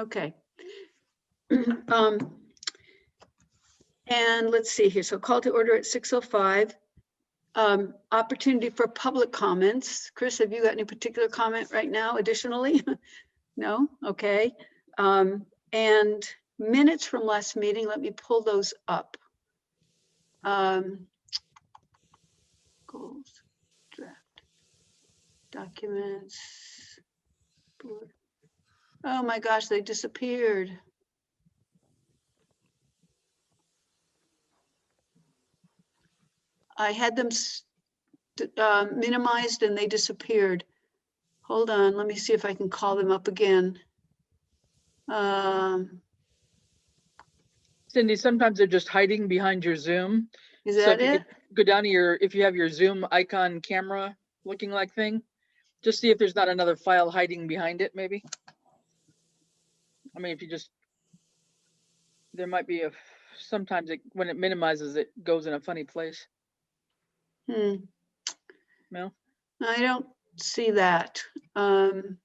Okay. And let's see here. So call to order at 6:05. Opportunity for public comments. Chris, have you got any particular comment right now additionally? No? Okay. And minutes from last meeting, let me pull those up. Goals, draft, documents. Board. Oh my gosh, they disappeared. I had them minimized and they disappeared. Hold on, let me see if I can call them up again. Cindy, sometimes they're just hiding behind your Zoom. Is So that if you it? go down to if you have your Zoom icon camera looking like thing, just see if there's not another file hiding behind it, maybe. I mean, if you just, there might be sometimes when it minimizes, it goes in a funny place. No? I don't see that. Can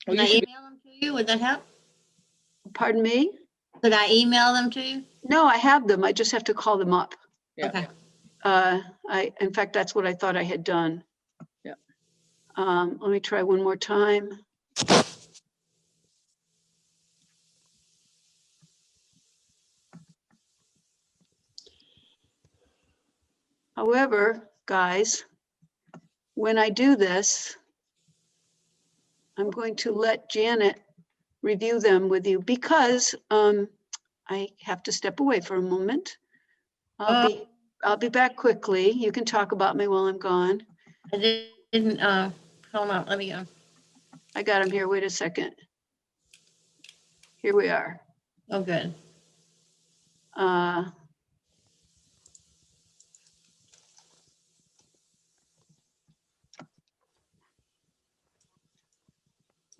I email them to you? Would that help? Pardon me? Could I email them to you? No, I have them. I just have to call them up. Yeah. Okay. In fact, that's what I thought I had done. Yeah. Let me try one more time. However, guys, when I do this, I'm going to let Janet review them with you because I have to step away for a moment. I'll be back quickly. You can talk about me while I'm gone. I didn't, hold on, let me go. I got him here. Wait a second. Here we are. Oh, good.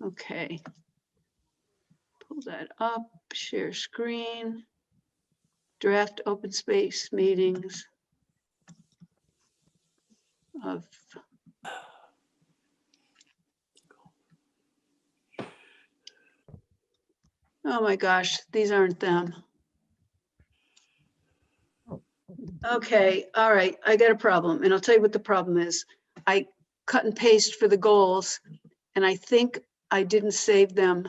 Okay. Pull that up, share screen, draft open space meetings of oh my gosh, these aren't them. Okay, all right, I got a problem, and I'll tell you what the problem is. I cut and paste for the goals, and I think I didn't save them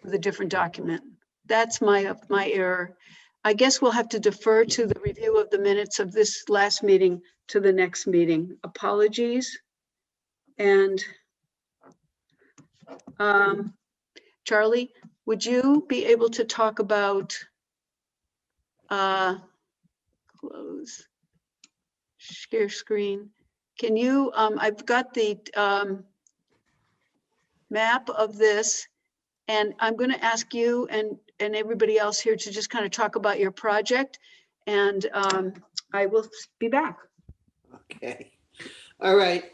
with a different document. That's my error. I guess we'll have to defer to the review of the minutes of this last meeting to the next meeting. Apologies. And Charlie, would you be able to talk about close, share screen? Can you, I've got the map of this, and I'm going to ask you and everybody else here to just kind of talk about your project, and I will be back. Okay. All right.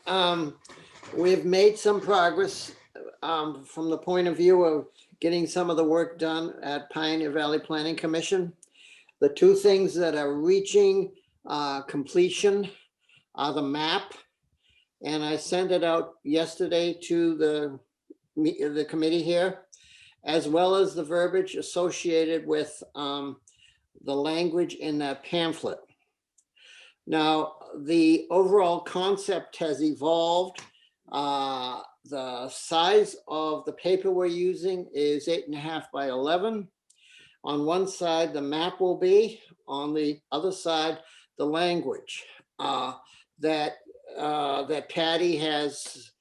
We've made some progress from the point of view of getting some of the work done at Pioneer Valley Planning Commission. The two things that are reaching completion are the map, and I sent it out yesterday to the committee here, as well as the verbiage associated with the language in that pamphlet. Now, the overall concept has evolved. The size of the paper we're using is 8.5 by 11. On one side, the map will be, on the other side, the language that Patty has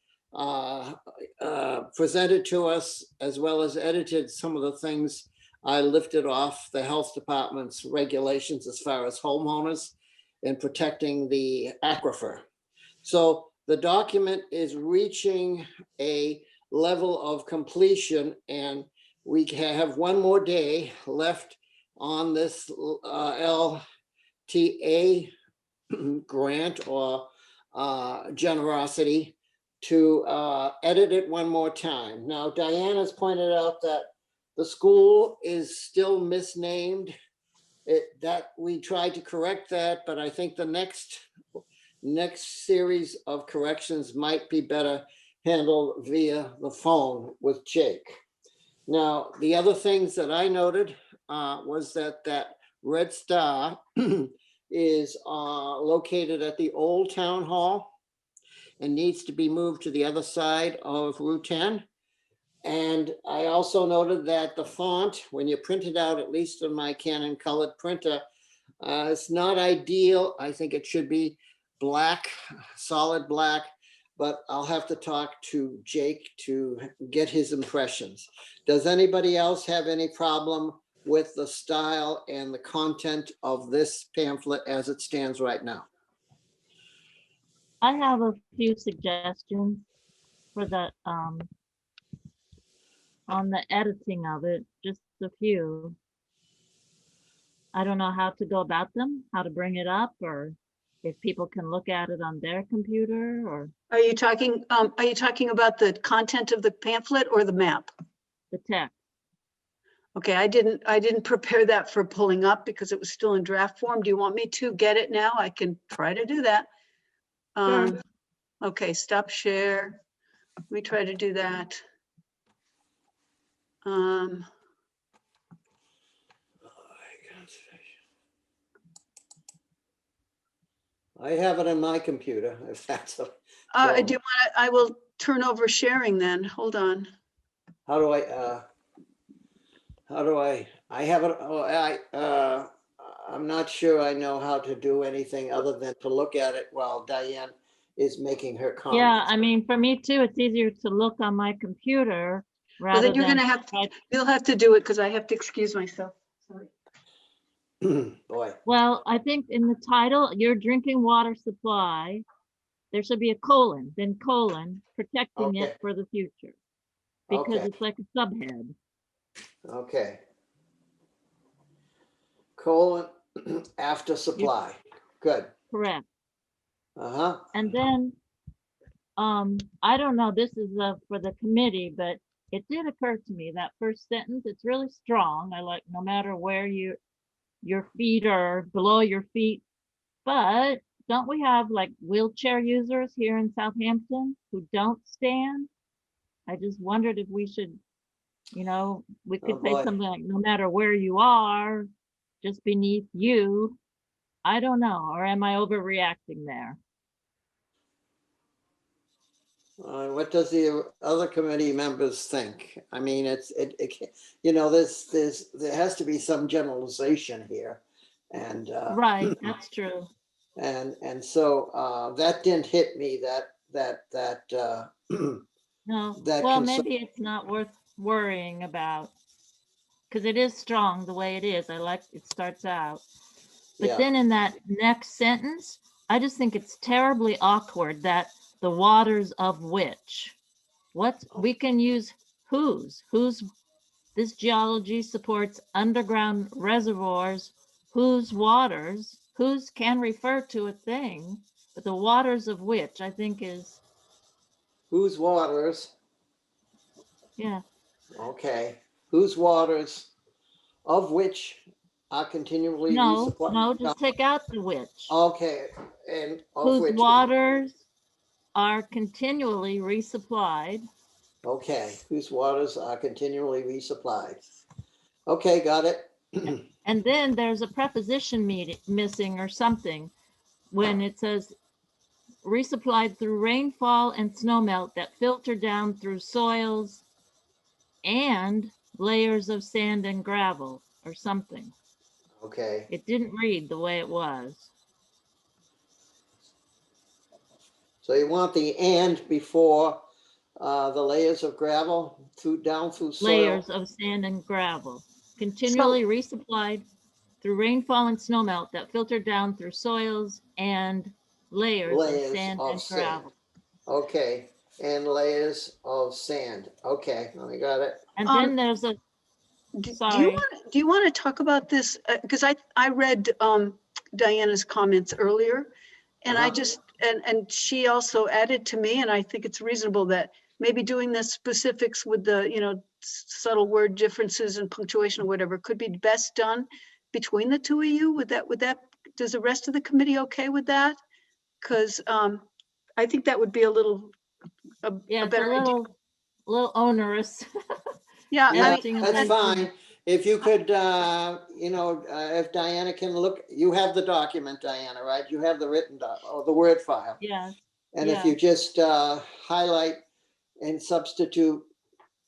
presented to us, as well as edited some of the things I lifted off the health department's regulations as far as homeowners and protecting the aquifer. So the document is reaching a level of completion, and we have one more day left on this LTA grant or generosity to edit it one more time. Now, Diana's pointed out that the school is still misnamed. That we tried to correct that, but I think the next series of corrections might be better handled via the phone with Jake. Now, the other things that I noted was that red star is located at the old town hall and needs to be moved to the other side of Route 10. And I also noted that the font, when you print it out, at least on my Canon colored printer, it's not ideal. I think it should be black, solid black, but I'll have to talk to Jake to get his impressions. Does anybody else have any problem with the style and the content of this pamphlet as it stands right now? I have a few suggestions for the, on the editing of it, just a few. I don't know how to go about them, how to bring it up, or if people can look at it on their computer, or Are you talking about the content of the pamphlet or the map? the text. Okay, I didn't prepare that for pulling up because it was still in draft form. Do you want me to get it now? I can try to do that. Sure. Okay, stop share. Let me try to do that. I have it on my computer, if that's a, I do want to, I will turn over sharing then. Hold on. how do I have it, I'm not sure I know how to do anything other than to look at it while Diane is making her comments. Yeah, I mean, for me too, it's easier to look on my computer Well, rather then you're than. gonna have, try- you'll have to do it because I have to excuse myself. Sorry. Boy, Well, I think in the title, your drinking water supply, there should be a colon, then colon, protecting Okay. it for the future. Because okay, it's like a subhead. okay. Colon after supply, good. Correct. Uh-huh, And then, I don't know, this is for the committee, but it did occur to me that first sentence, it's really strong. I like no matter where your feet are below your feet. But don't we have like wheelchair users here in Southampton who don't stand? I just wondered if we should, we could say boy. something like, no matter where you are, just beneath you. I don't know, or am I overreacting there? What does the other committee members think? I mean, there has to be some generalization here. And, Right, that's true. and so, that didn't hit me, that, No, that well, concern. maybe it's not worth worrying about. Because it is strong the way it is. I like it starts out. But Yeah, then in that next sentence, I just think it's terribly awkward that the waters of which. What we can use whose this geology supports underground reservoirs whose waters whose can refer to a thing, but the waters of which I think is whose waters, yeah. okay, whose waters of which are continually No, resupplied? no, just take out the which. Okay, and of Whose which, waters are continually resupplied. okay, whose waters are continually resupplied. Okay, got it. And then there's a preposition missing or something when it says resupplied through rainfall and snowmelt that filter down through soils and layers of sand and gravel or something. Okay, It didn't read the way it was. so you want the and before the layers of gravel down through soil? Layers of sand and gravel, continually resupplied through rainfall and snowmelt that filter down through soils and layers of Layers sand of and sand. gravel. Okay, and layers of sand. Okay, I got it. And Um, then there's a, Do sorry. you want to talk about this? Because I read Diana's comments earlier, and I Uh-huh. just, and she also added to me, and I think it's reasonable that maybe doing the specifics with the, subtle word differences and punctuation or whatever could be best done between the two of you. Would that, does the rest of the committee okay with that? Because I think that would be a little, a Yeah, it's a better idea. little onerous. Yeah, Yeah, I mean, that's fine. If you could, if Diana can look, you have the document, Diana, right? You have the written or the Word file. Yes, And if you just highlight and substitute,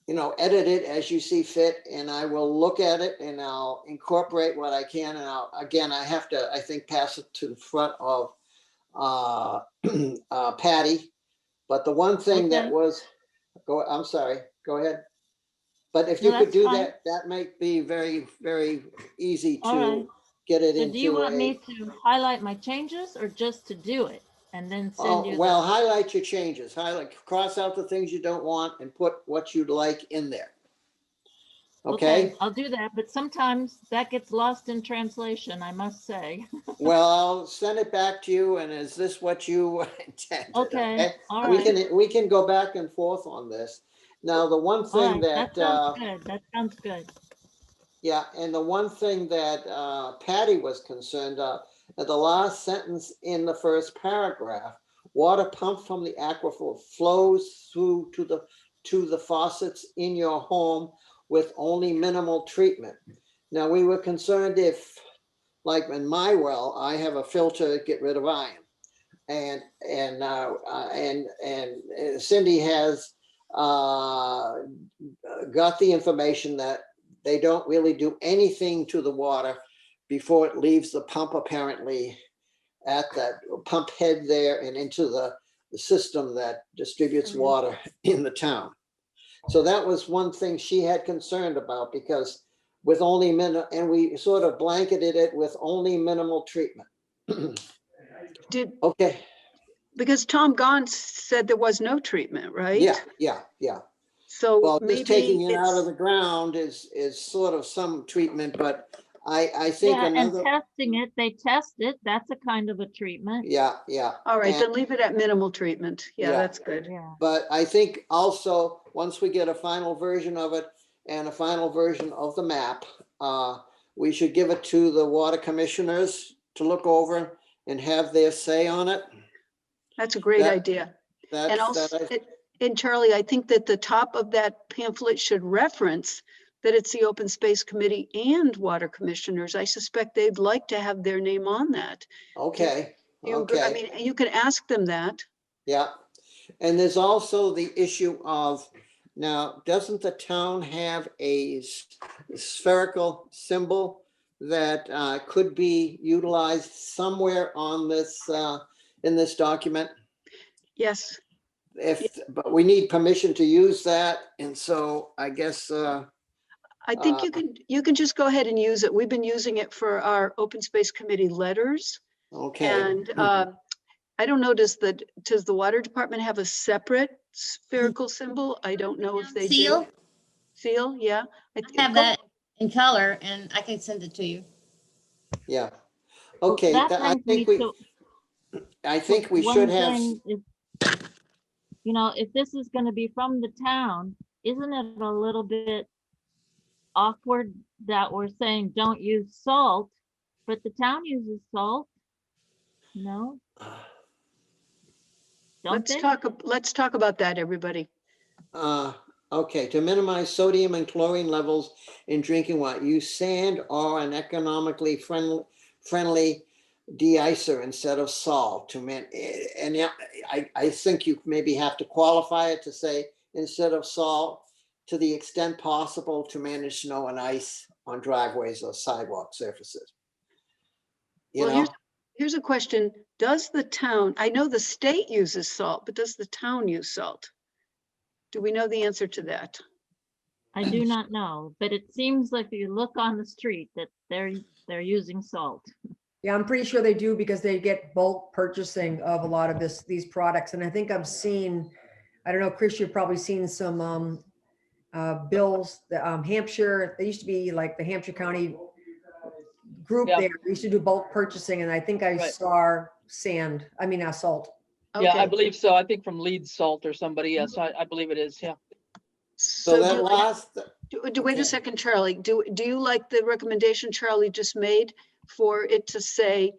edit it as you see fit, and I will look at it and I'll incorporate what I can. And I have to, I think, pass it to the front of Patty. But the one thing that Okay. was, I'm sorry, go ahead. But if No, you could that's do fine. that might be very, very easy All right. to get it So do you into want me to highlight my changes or just to do it and then send you well, the? highlight your changes, cross out the things you don't want and put what you'd like in there. Okay? I'll do that, but sometimes that gets lost in translation, I must say. Well, I'll send it back to you, and is this what you intended? Okay, all We right. we can go back and forth on this. Now, the one All thing right, that sounds good. That sounds good. yeah, and the one thing that Patty was concerned of, at the last sentence in the first paragraph, water pumped from the aquifer flows through to the faucets in your home with only minimal treatment. Now, we were concerned if, like in my well, I have a filter to get rid of iron, and Cindy has got the information that they don't really do anything to the water before it leaves the pump, apparently at that pump head there and into the system that distributes water in the town. So that was one thing she had concerned about, because with only and we sort of blanketed it with only minimal treatment. Okay. because Tom Gaunt said there was no treatment, right? Yeah. So Well, maybe just taking it out of it's, the ground is sort of some treatment, but I think Yeah, and another, testing it, they test it. That's a kind of a treatment. yeah. all right, And- then leave it at minimal treatment. Yeah, Yeah. that's good. Yeah. But I think also, once we get a final version of it and a final version of the map, we should give it to the water commissioners to look over and have their say on it. That's a great That- idea. And That's, also, and Charlie, I think that the top of that pamphlet should reference that it's the Open Space Committee and Water Commissioners. I suspect they'd like to have their name on that. okay, I mean, you can ask them that. yeah. And there's also the issue of, now, doesn't the town have a spherical symbol that could be utilized somewhere on this, in this document? Yes, But we need permission to use that, and so I guess, I think you can just go ahead and use it. We've been using it for our Open Space Committee letters. okay. And I don't know, does the water department have a separate spherical symbol? I don't know if they do. Seal, Seal, yeah. I have that in color and I can send it to you. Yeah, Well, okay, that I brings me think to we one should have, thing is, if this is gonna be from the town, isn't it a little bit awkward that we're saying don't use salt, but the town uses salt? No? Don't they? Let's talk about that, everybody. okay, to minimize sodium and chlorine levels in drinking water, use sand or an economically friendly de-icer instead of salt and yeah, I think you maybe have to qualify it to say instead of salt, to the extent possible to manage snow and ice on driveways or sidewalk surfaces. Well, here's a question. Does the town, I know the state uses salt, but does the town use salt? Do we know the answer to that? I do not know, but it seems like if you look on the street that they're using salt. Yeah, I'm pretty sure they do because they get bulk purchasing of a lot of these products. And I think I've seen, I don't know, Chris, you've probably seen some bills, the Hampshire, they used to be like the Hampshire County group Yeah. there. They used to do bulk purchasing, and I think I Right. saw salt. Yeah, I Okay. believe so. I think from Lead Salt or somebody. Yes, I believe it is. Yeah. So that last, Wait okay. a second, Charlie. Do you like the recommendation Charlie just made for it to say,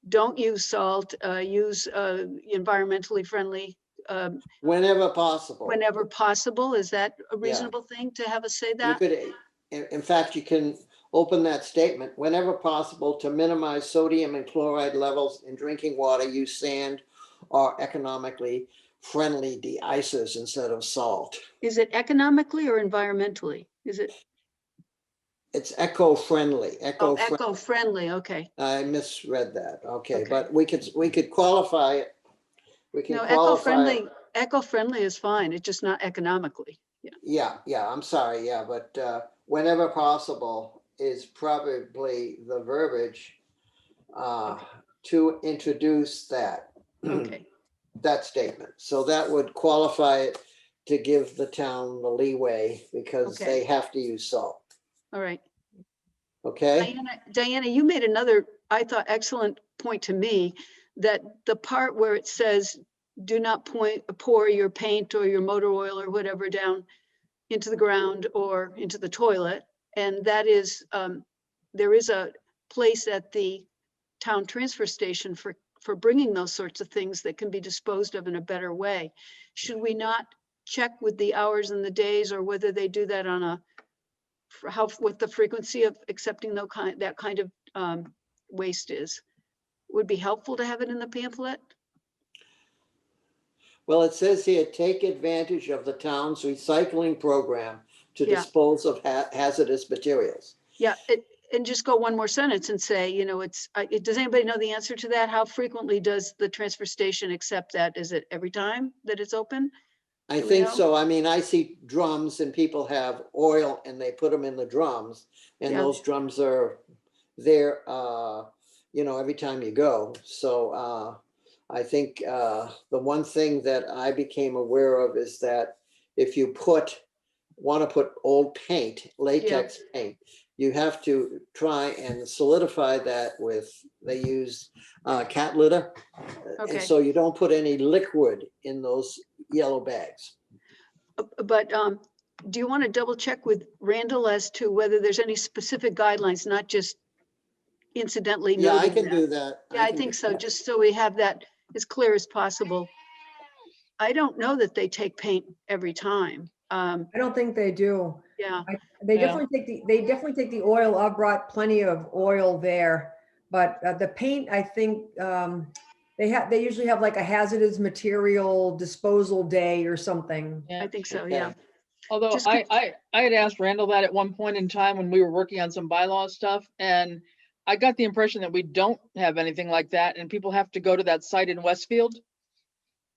don't use salt, use environmentally friendly Whenever possible. whenever possible? Is that a reasonable thing to have us say You that? could, in fact, you can open that statement, whenever possible to minimize sodium and chloride levels in drinking water, use sand or economically friendly de-icers instead of salt. Is it economically or environmentally? Is it, It's eco-friendly, oh, eco-friendly, okay. I misread that, okay, Okay. but we could qualify it. We can No, qualify it. eco-friendly is fine, it's just not economically. Yeah, I'm sorry, yeah, but whenever possible is probably the verbiage Okay. to introduce that. Okay, That statement. So that would qualify it to give the town the leeway because Okay. they have to use salt. all right. Okay? Diana, you made another, I thought, excellent point to me, that the part where it says, do not pour your paint or your motor oil or whatever down into the ground or into the toilet. And that is, there is a place at the town transfer station for bringing those sorts of things that can be disposed of in a better way. Should we not check with the hours and the days, or whether they do that on a, what the frequency of accepting that kind of waste is? Would be helpful to have it in the pamphlet. Well, it says here, take advantage of the town's recycling program to Yeah. dispose of hazardous materials. Yeah, and just go one more sentence and say, you know, does anybody know the answer to that? How frequently does the transfer station accept that? Is it every time that it's open? I Do we think know? so. I mean, I see drums and people have oil and they put them in the drums, and Yeah. those drums are there, every time you go. So I think the one thing that I became aware of is that if you want to put old paint, latex paint, you have to try and solidify that with, they use cat litter. Okay. And so you don't put any liquid in those yellow bags. But do you want to double check with Randall as to whether there's any specific guidelines, not just incidentally Yeah, I noting can that? do that. Yeah, I can think do so, that. just so we have that as clear as possible. I don't know that they take paint every time. I don't think they do. Yeah, They Yeah. definitely take the oil. I've brought plenty of oil there, but the paint, I think, they usually have like a hazardous material disposal day or something. Yeah. I think so, yeah. Although Just I had asked Randall that at one point in time when we were working on some bylaw stuff, and I got the impression that we don't have anything like that, and people have to go to that site in Westfield.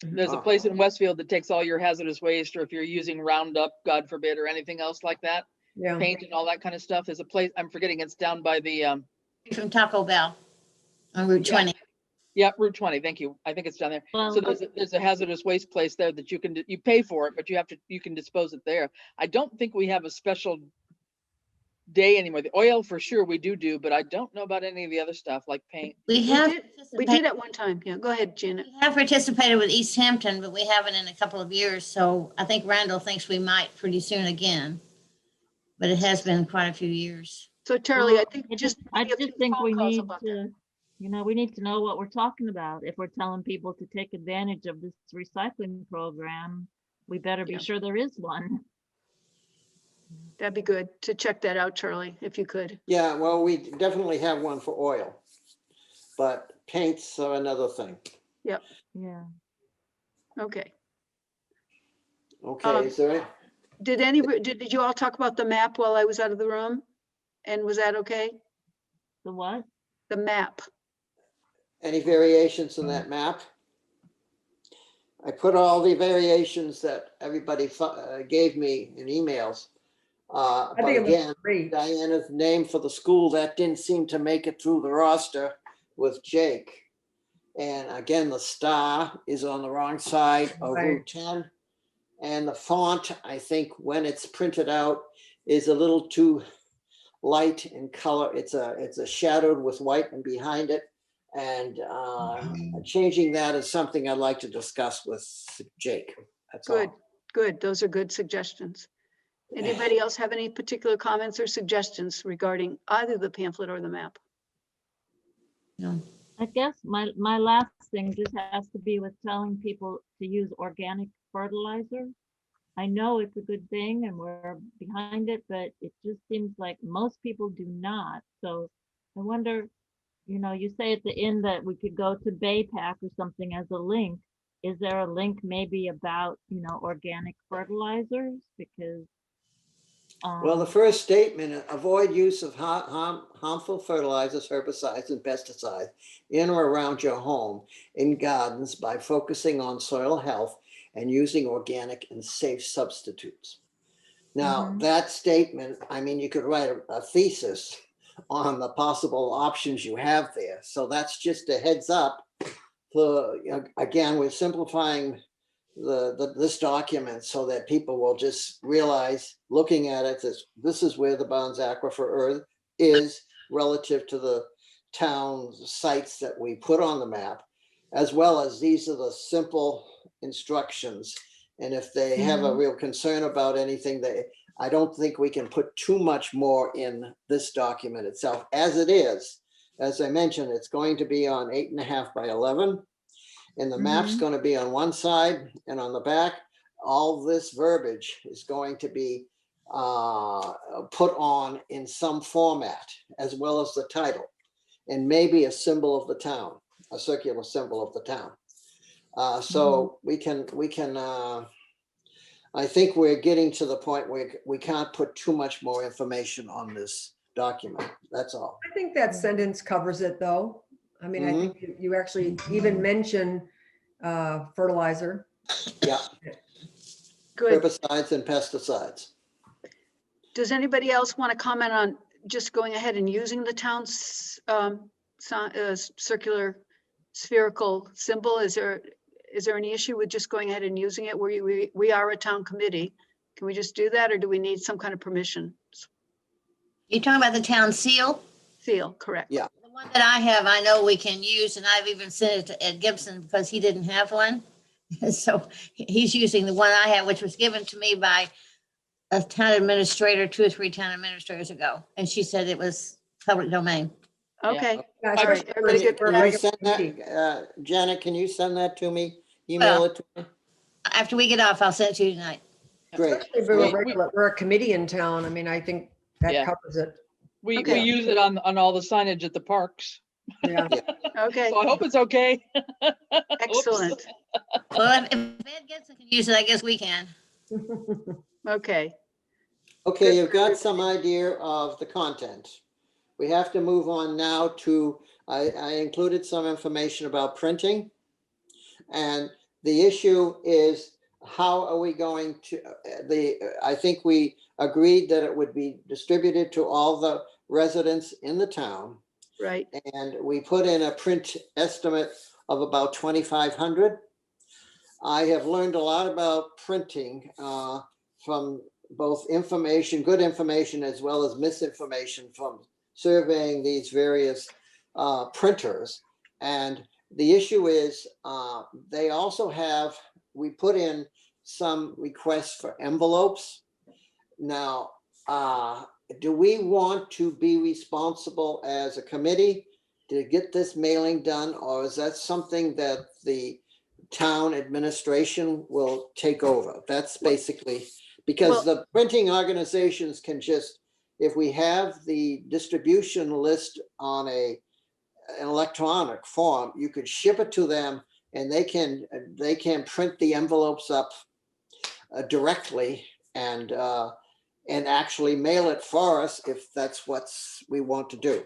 There's a Oh. place in Westfield that takes all your hazardous waste, or if you're using Roundup, God forbid, or anything else like that, Yeah. paint and all that kind of stuff. There's a place, I'm forgetting, it's down by the, From Taco Bell on Route Yeah. 20. yeah, Route 20, thank you. I think it's down there. Well, So there's a hazardous waste place there that you pay for it, but you can dispose it there. I don't think we have a special day anymore. The oil for sure we do, but I don't know about any of the other stuff like paint. We have we did at one time. Yeah, go ahead, Janet. we have participated with Easthampton, but we haven't in a couple of years. So I think Randall thinks we might pretty soon again. But it has been quite a few years. So Charlie, I Well, think I just. I maybe a just few think phone we calls need about that. to, we need to know what we're talking about. If we're telling people to take advantage of this recycling program, we better be Yeah. sure there is one. That'd be good to check that out, Charlie, if you could. Yeah, well, we definitely have one for oil, but paints are another thing. Yeah. Okay. Okay, is there, Did you all talk about the map while I was out of the room? And was that okay? The what? The map. any variations in that map? I put all the variations that everybody gave me in emails. I But think it again, looks great. Diana's name for the school, that didn't seem to make it through the roster with Jake. And again, the star is on the wrong side of Right. Route 10. And the font, I think, when it's printed out, is a little too light in color. It's a shadowed with white and behind it. And changing that is something I'd like to discuss with Jake. That's all. Good, good. Those are good suggestions. Anybody else have any particular comments or suggestions regarding either the pamphlet or the map? No. I guess my last thing just has to be with telling people to use organic fertilizer. I know it's a good thing and we're behind it, but it just seems like most people do not. So I wonder, you say at the end that we could go to Baypack or something as a link. Is there a link maybe about, organic fertilizers? Because, Well, the um, first statement, avoid use of harmful fertilizers, herbicides, and pesticides in or around your home in gardens by focusing on soil health and using organic and safe substitutes. Now, Mhm. that statement, I mean, you could write a thesis on the possible options you have there. So that's just a heads up. Again, we're simplifying this document so that people will just realize, looking at it, this is where the Barnes Aquifer Earth is relative to the town sites that we put on the map, as well as these are the simple instructions. And if they have a real concern about anything, I don't think we can put too much more in this document itself. As it is, as I mentioned, it's going to be on 8.5 by 11. And the map's going to be on one side, and on the back, all this verbiage is going to be put on in some format, as well as the title, and maybe a symbol of the town, a circular symbol of the town. So we can. I think we're getting to the point where we can't put too much more information on this document. That's all. I think that sentence covers it, though. I mean, I think you actually even mention fertilizer. Yeah, Good. herbicides and pesticides. Does anybody else want to comment on just going ahead and using the town's circular spherical symbol? Is there any issue with just going ahead and using it? We are a town committee. Can we just do that, or do we need some kind of permission? You talking about the town seal? Seal, correct. Yeah. The one that I have, I know we can use, and I've even sent it to Ed Gibson because he didn't have one. So he's using the one I have, which was given to me by a town administrator, 2 or 3 town administrators ago. And she said it was public domain. Okay, Yeah, all right, everybody good? for a Can you regular send meeting. that, Janet, can you send that to me? Email it to me? After we get off, I'll send it to you tonight. Great. Especially if we're a committee in town. I mean, I think that Yeah. covers it. We Okay. use it on all the signage at the parks. Yeah. Okay, So I hope it's okay. excellent. Well, if Ed Gibson can use it, I guess we can. Okay, Okay, you've got some idea of the content. We have to move on now to, I included some information about printing. And the issue is, how are we going to, I think we agreed that it would be distributed to all the residents in the town. right. And we put in a print estimate of about 2,500. I have learned a lot about printing from both information, good information, as well as misinformation from surveying these various printers. And the issue is they also have, we put in some requests for envelopes. Now, do we want to be responsible as a committee to get this mailing done, or is that something that the town administration will take over? That's basically, because the printing organizations can just, if we have the distribution list on an electronic form, you could ship it to them and they can print the envelopes up directly and actually mail it for us if that's what we want to do.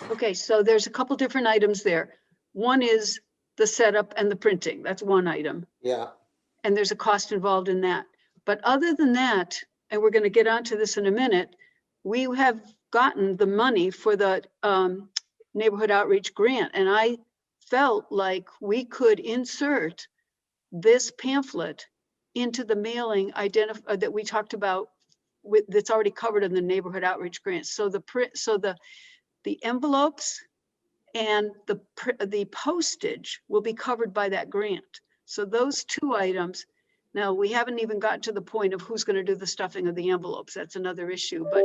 Okay, so there's a couple different items there. One is the setup and the printing. That's one item. Yeah. And there's a cost involved in that. But other than that, and we're going to get onto this in a minute, we have gotten the money for the neighborhood outreach grant. And I felt like we could insert this pamphlet into the mailing that we talked about that's already covered in the neighborhood outreach grant. So the envelopes and the postage will be covered by that grant. So those 2 items. Now, we haven't even gotten to the point of who's going to do the stuffing of the envelopes. That's another issue. But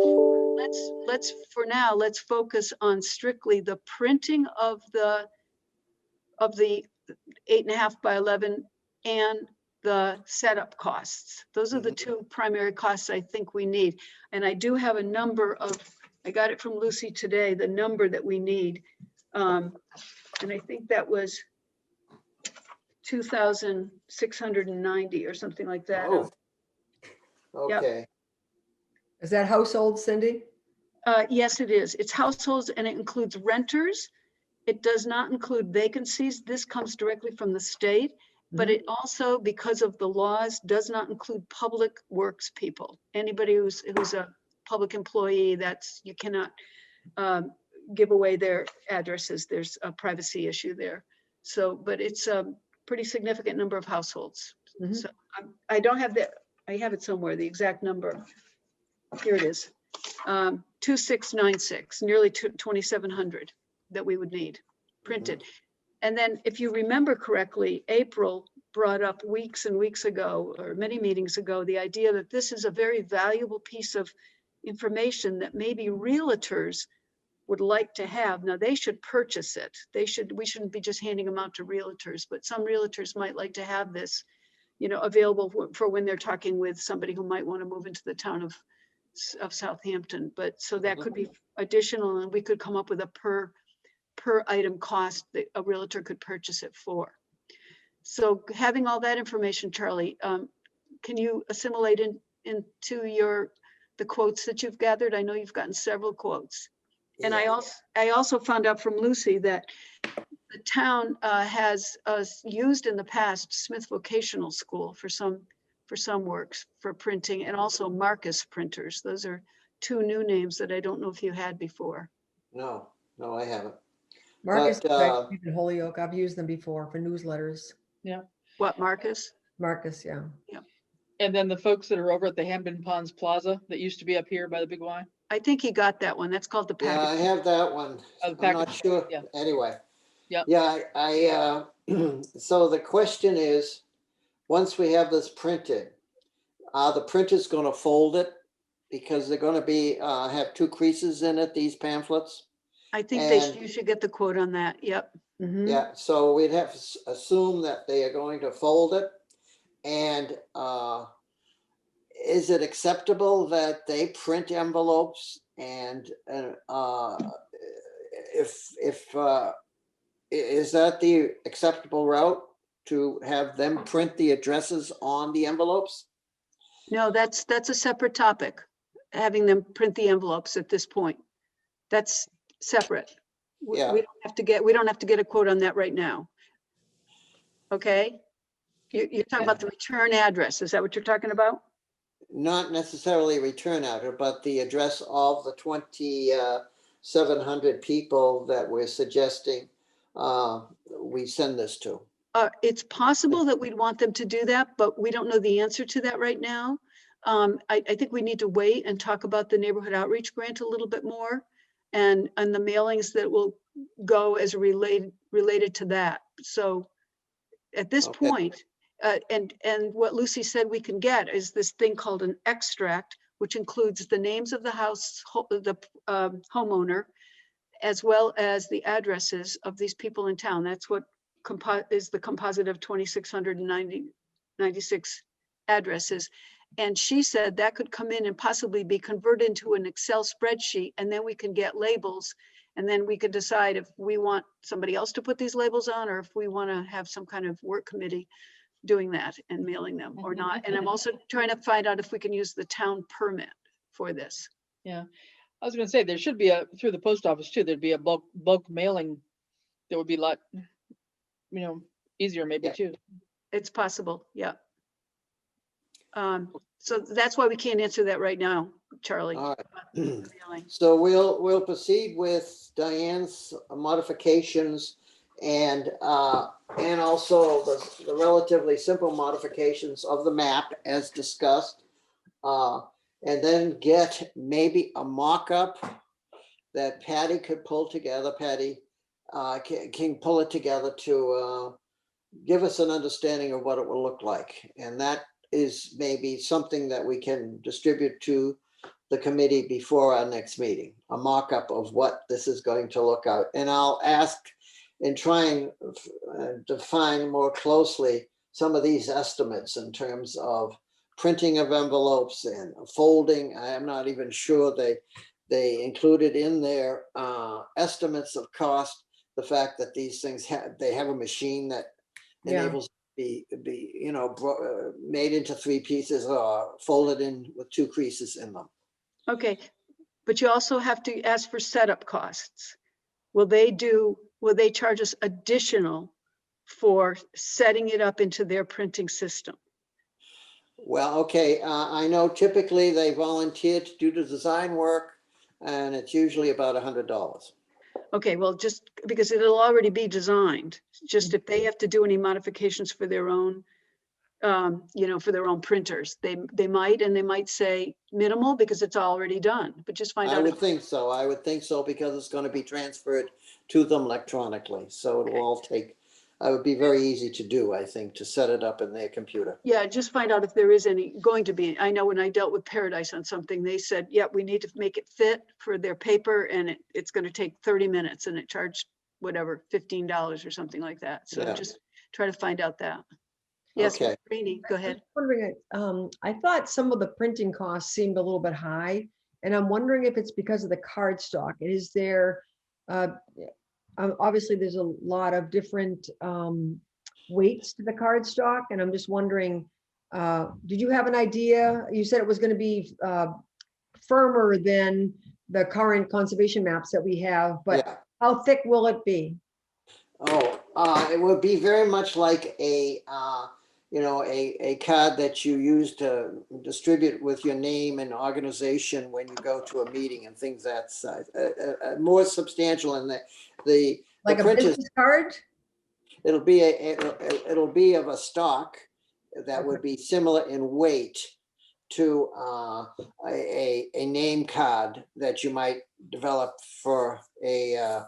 let's for now, let's focus on strictly the printing of the of the 8.5 by 11 and the setup costs. Those are the two primary costs I think we need. And I do have a number of, I got it from Lucy today, the number that we need. And I think that was 2,690 or something like that. Oh. Okay, Is that household, Cindy? Yes, it is. It's households and it includes renters. It does not include vacancies. This comes directly from the state, but it also, because of the laws, does not include public works people. Anybody who's a public employee, that's, you cannot give away their addresses. There's a privacy issue there. So, but it's a pretty significant number of households. Mhm. So I don't have that. I have it somewhere, the exact number. Here it is. 2696, nearly 2,700 that we would need printed. And then if you remember correctly, April brought up weeks and weeks ago, or many meetings ago, the idea that this is a very valuable piece of information that maybe realtors would like to have. Now they should purchase it. We shouldn't be just handing them out to realtors, but some realtors might like to have this, available for when they're talking with somebody who might want to move into the town of Southampton. But so that could be additional, and we could come up with a per item cost that a realtor could purchase it for. So having all that information, Charlie, can you assimilate into the quotes that you've gathered? I know you've gotten several quotes. And I also found out from Lucy that the town has used in the past Smith Vocational School for some works for printing, and also Marcus printers. Those are two new names that I don't know if you had before. no, I haven't. Marcus, But, and Holyoke, I've used them before for newsletters. What, Marcus? Marcus, yeah. And then the folks that are over at the Hampton Ponds Plaza that used to be up here by the big Y. I think he got that one. That's called the Yeah, I package. have that one. Oh, the I'm not package, sure. yeah. Anyway. Yep. Yeah, I so the question is, once we have this printed, are the printers gonna fold it? Because they're gonna be, have two creases in it, these pamphlets? I think And- you should get the quote on that. Yep. Mhm. Yeah, so we'd have to assume that they are going to fold it. And is it acceptable that they print envelopes and is that the acceptable route, to have them print the addresses on the envelopes? No, that's a separate topic, having them print the envelopes at this point. That's separate. Yeah. We don't have to get a quote on that right now. Okay? You're talking about the return address. Is that what you're talking about? Not necessarily return address, but the address of the 2,700 people that we're suggesting we send this to. It's possible that we'd want them to do that, but we don't know the answer to that right now. I think we need to wait and talk about the neighborhood outreach grant a little bit more, and the mailings that will go as related to that. So at this Okay. point, and what Lucy said we can get is this thing called an extract, which includes the names of the homeowner, as well as the addresses of these people in town. That's what is the composite of 2,696 addresses. And she said that could come in and possibly be converted into an Excel spreadsheet, and then we can get labels, and then we could decide if we want somebody else to put these labels on, or if we want to have some kind of work committee doing that and mailing them or not. And I'm also trying to find out if we can use the town permit for this. Yeah, I was gonna say, there should be through the post office too, there'd be a bulk mailing that would be a lot, easier maybe Yeah. too. It's possible, yeah. So that's why we can't answer that right now, Charlie. All right. about the mailing. So we'll proceed with Diane's modifications and also the relatively simple modifications of the map as discussed. And then get maybe a mock-up that Patty could pull together. Patty can pull it together to give us an understanding of what it will look like. And that is maybe something that we can distribute to the committee before our next meeting, a mock-up of what this is going to look out. And I'll ask in trying to define more closely some of these estimates in terms of printing of envelopes and folding. I am not even sure they included in their estimates of cost the fact that these things they have a machine that Yeah. enables be made into 3 pieces or folded in with 2 creases in them. Okay, but you also have to ask for setup costs. Will they charge us additional for setting it up into their printing system? Well, okay, I know typically they volunteer to do the design work, and it's usually about $100. Okay, well, just because it'll already be designed, just if they have to do any modifications for their own, for their own printers, they might say minimal because it's already done, but just find I out. would think so. I would think so because it's going to be transferred to them electronically. So it will all take, it would be very easy to do, I think, to set it up in their computer. Yeah, just find out if there is going to be. I know when I dealt with Paradise on something, they said, yeah, we need to make it fit for their paper and it's going to take 30 minutes and it charged whatever, $15 or something like that. So Yeah. just try to find out that. Yes, Okay. Rainey, go ahead. Wondering, I thought some of the printing costs seemed a little bit high, and I'm wondering if it's because of the card stock. Is there, obviously there's a lot of different weights to the card stock, and I'm just wondering, did you have an idea? You said it was going to be firmer than the current conservation maps that we have, but Yeah. how thick will it be? Oh, it would be very much like a card that you use to distribute with your name and organization when you go to a meeting and things that size. More substantial in the Like a printers. business card? It'll be of a stock that would be similar in weight to a name card that you might develop for a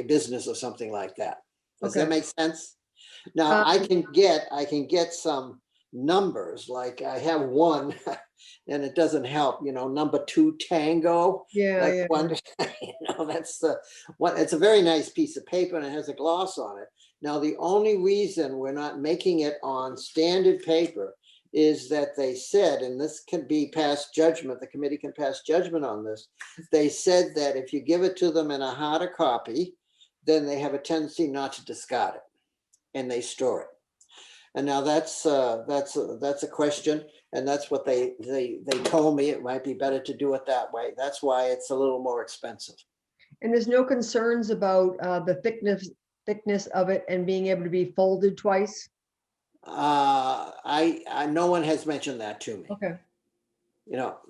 business or something like that. Does that Okay. make sense? Now I Um, can get some numbers, like I have one and it doesn't help, number 2 Tango. Yeah, Like yeah. one, that's the one. It's a very nice piece of paper and it has a gloss on it. Now, the only reason we're not making it on standard paper is that they said, and this can be past judgment, the committee can pass judgment on this. They said that if you give it to them in a harder copy, then they have a tendency not to discard it and they store it. And now that's a question, and that's what they told me. It might be better to do it that way. That's why it's a little more expensive. And there's no concerns about the thickness of it and being able to be folded twice? No one has mentioned that to me. Okay.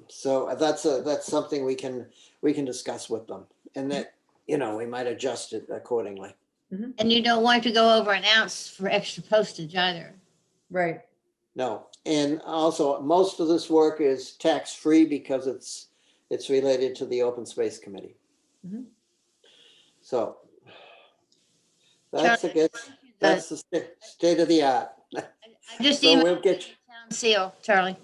So that's something we can discuss with them, and that we might adjust it accordingly. And you don't want to go over an ounce for extra postage either. Right. No, and also most of this work is tax-free because it's related to the Open Space Committee. Mhm. So that's the state of the art. I just So emailed we'll you get. the town seal, Charlie.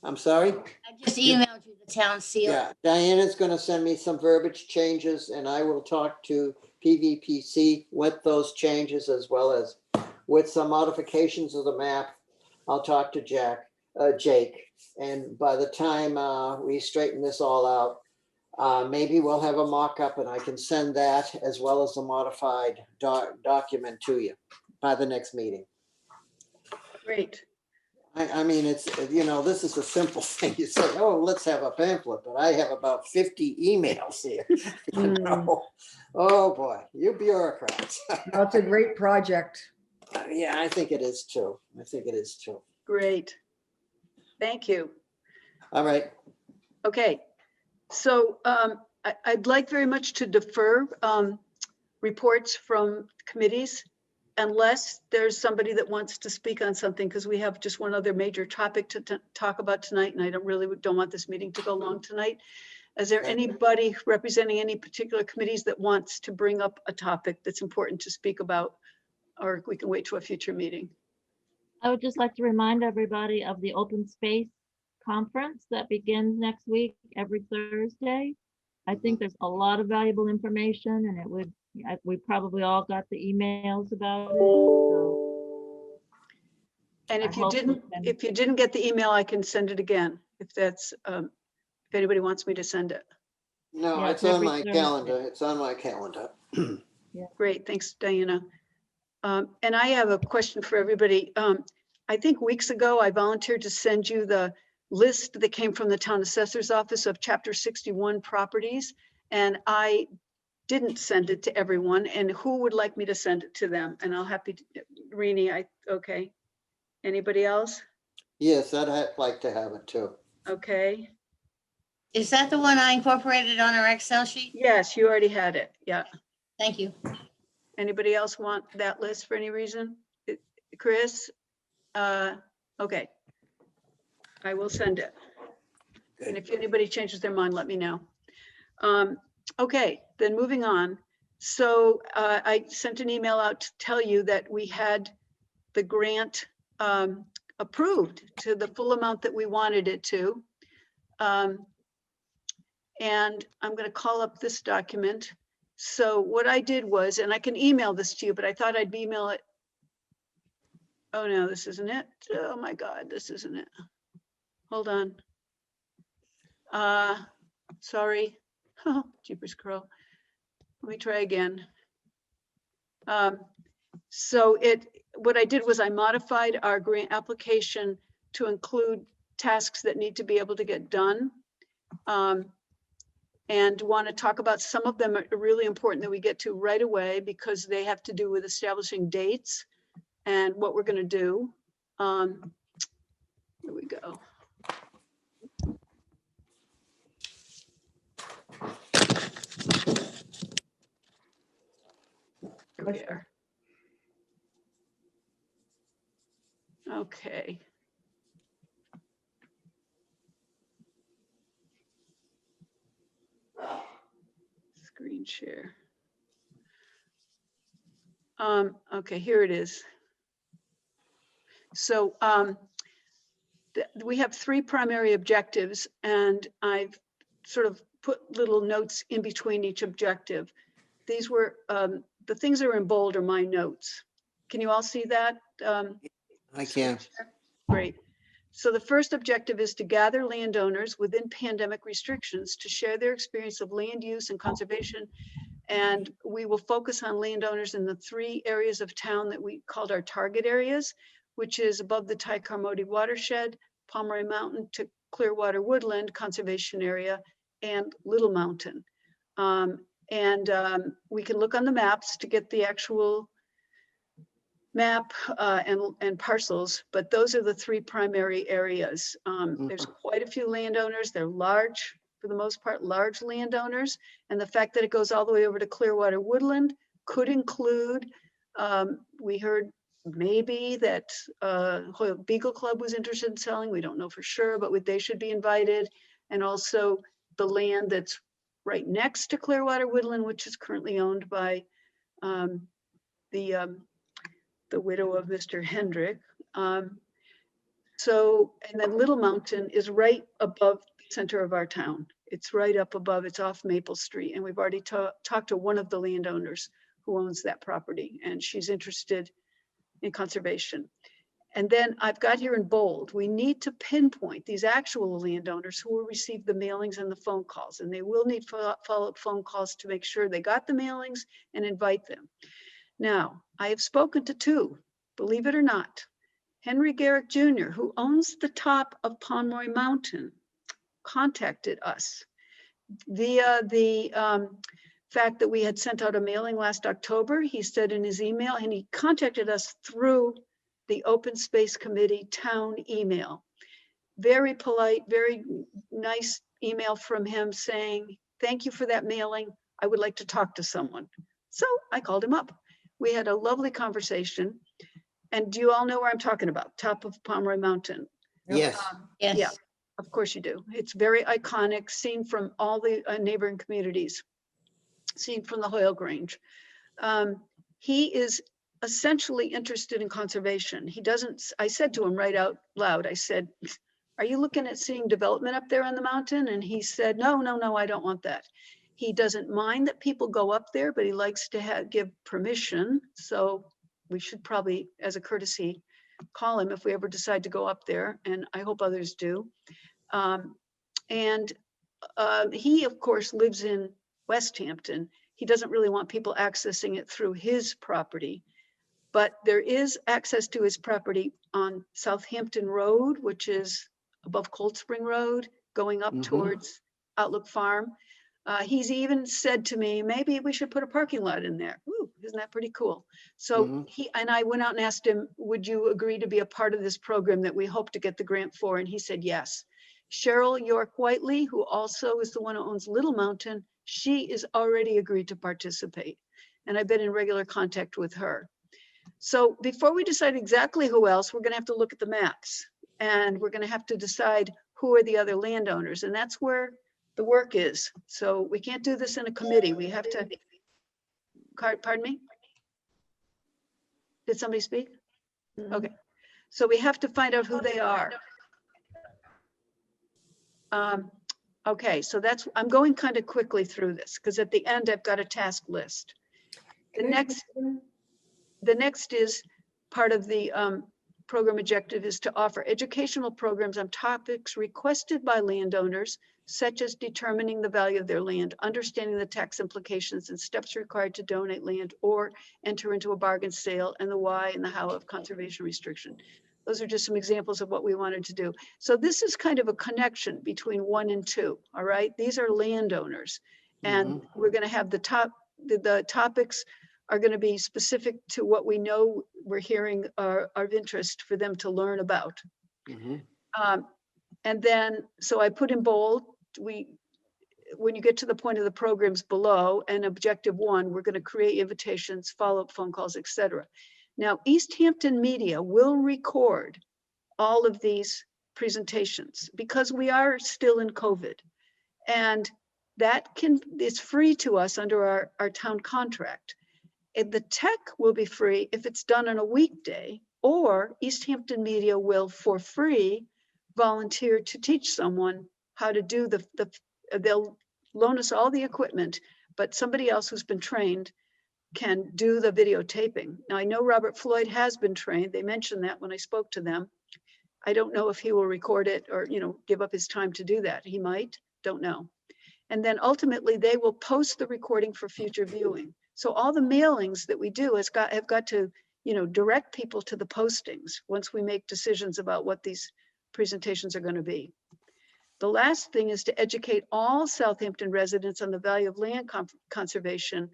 I'm sorry. I just emailed you the town seal. Yeah, Diana's going to send me some verbiage changes, and I will talk to PVPC with those changes as well as with some modifications of the map. I'll talk to Jake, and by the time we straighten this all out, maybe we'll have a mock-up, and I can send that as well as a modified document to you by the next meeting. Great. I mean, it's, this is a simple thing. You say, oh, let's have a pamphlet, but I have about 50 emails here. Oh, boy, you bureaucrats. That's a great project. Yeah, I think it is too. Great. Thank you. All right. Okay. So I'd like very much to defer reports from committees unless there's somebody that wants to speak on something, because we have just one other major topic to talk about tonight, and I don't want this meeting to go long tonight. Is there Okay. anybody representing any particular committees that wants to bring up a topic that's important to speak about, or we can wait to a future meeting? I would just like to remind everybody of the open space conference that begins next week, every Thursday. I think there's a lot of valuable information, and it would we probably all got the emails about it. So And I hope we can- if you didn't get the email, I can send it again, if that's, if anybody wants me to send it. No, Yeah, it's it's on every my Thursday. calendar. It's on my calendar. Great, thanks, Diana. And I have a question for everybody. I think weeks ago, I volunteered to send you the list that came from the town assessor's office of chapter 61 properties. And I didn't send it to everyone. And who would like me to send it to them? And I'll happy to, Rini, okay. Anybody else? Yes, I'd like to have it too. Okay. Is that the one I incorporated on our Excel sheet? Yes, you already had it. Yeah. Thank you. Anybody else want that list for any reason? Chris? Okay. I will send it. And if anybody changes their mind, let me know. Okay, then moving on. So I sent an email out to tell you that we had the grant approved to the full amount that we wanted it to. And I'm going to call up this document. So what I did was, and I can email this to you, but I thought I'd email it. Oh no, this isn't it. Oh my God, this isn't it. Hold on. Sorry. Oh, jeepers crow. Let me try again. So what I did was I modified our grant application to include tasks that need to be able to get done. And want to talk about some of them are really important that we get to right away because they have to do with establishing dates and what we're going to do. Here we go. Here we are. Okay. Screen share. Okay, here it is. So we have three primary objectives, and I've sort of put little notes in between each objective. These were the things that are in bold are my notes. Can you all see that? I can. Great. So the first objective is to gather landowners within pandemic restrictions to share their experience of land use and conservation. And we will focus on landowners in the three areas of town that we called our target areas, which is above the Ty-Carmody watershed, Pomeroy Mountain to Clearwater Woodland Conservation Area, and Little Mountain. We can look on the maps to get the actual map and parcels, but those are the three primary areas. There's quite a few landowners. They're large, for the most part, large landowners. And the fact that it goes all the way over to Clearwater Woodland could include, we heard maybe that Hoyle Beagle Club was interested in selling. We don't know for sure, but they should be invited. And also the land that's right next to Clearwater Woodland, which is currently owned by the widow of Mr. Hendrick. And then Little Mountain is right above the center of our town. It's right up above, it's off Maple Street. And we've already talked to one of the landowners who owns that property, and she's interested in conservation. And then I've got here in bold, we need to pinpoint these actual landowners who will receive the mailings and the phone calls, and they will need follow-up phone calls to make sure they got the mailings and invite them. Now, I have spoken to two, believe it or not. Henry Garrick Jr., who owns the top of Pomeroy Mountain, contacted us via the fact that we had sent out a mailing last October. He said in his email, and he contacted us through the Open Space Committee town email. Very polite, very nice email from him saying, thank you for that mailing. I would like to talk to someone. So I called him up. We had a lovely conversation. And do you all know where I'm talking about? Top of Pomeroy Mountain. Yes. Yes. Yeah. Of course you do. It's very iconic, seen from all the neighboring communities, seen from the Hoyle Grange. He is essentially interested in conservation. He doesn't, I said to him right out loud, I said, are you looking at seeing development up there on the mountain? And he said, no, I don't want that. He doesn't mind that people go up there, but he likes to give permission. So we should probably, as a courtesy, call him if we ever decide to go up there, and I hope others do. And he, of course, lives in Westhampton. He doesn't really want people accessing it through his property, but there is access to his property on Southampton Road, which is above Cold Spring Road, going up towards Outlook Farm. He's even said to me, maybe we should put a parking lot in there. Ooh, isn't that pretty cool? So I went out and asked him, would you agree to be a part of this program that we hope to get the grant for? And he said, yes. Cheryl York Whiteley, who also is the one who owns Little Mountain, she is already agreed to participate. And I've been in regular contact with her. So before we decide exactly who else, we're gonna have to look at the maps, and we're gonna have to decide who are the other landowners. And that's where the work is. So we can't do this in a committee. We have to, pardon me? Did somebody speak? Okay. So we have to find out who they are. Okay, so I'm going kind of quickly through this because at the end I've got a task list. The next is part of the program objective is to offer educational programs on topics requested by landowners, such as determining the value of their land, understanding the tax implications and steps required to donate land or enter into a bargain sale, and the why and the how of conservation restriction. Those are just some examples of what we wanted to do. So this is kind of a connection between 1 and 2, all right? These are landowners, and we're gonna have the topics are gonna be specific to what we know we're hearing are of interest for them to learn about. And then, so I put in bold, when you get to the point of the programs below and objective 1, we're gonna create invitations, follow-up phone calls, etc. Now, Easthampton Media will record all of these presentations because we are still in COVID. And that it's free to us under our town contract. And the tech will be free if it's done on a weekday, or Easthampton Media will, for free, volunteer to teach someone how to do they'll loan us all the equipment, but somebody else who's been trained can do the videotaping. Now, I know Robert Floyd has been trained. They mentioned that when I spoke to them. I don't know if he will record it or, give up his time to do that. He might, don't know. And then ultimately they will post the recording for future viewing. So all the mailings that we do have got to, direct people to the postings once we make decisions about what these presentations are going to be. The last thing is to educate all Southampton residents on the value of land conservation.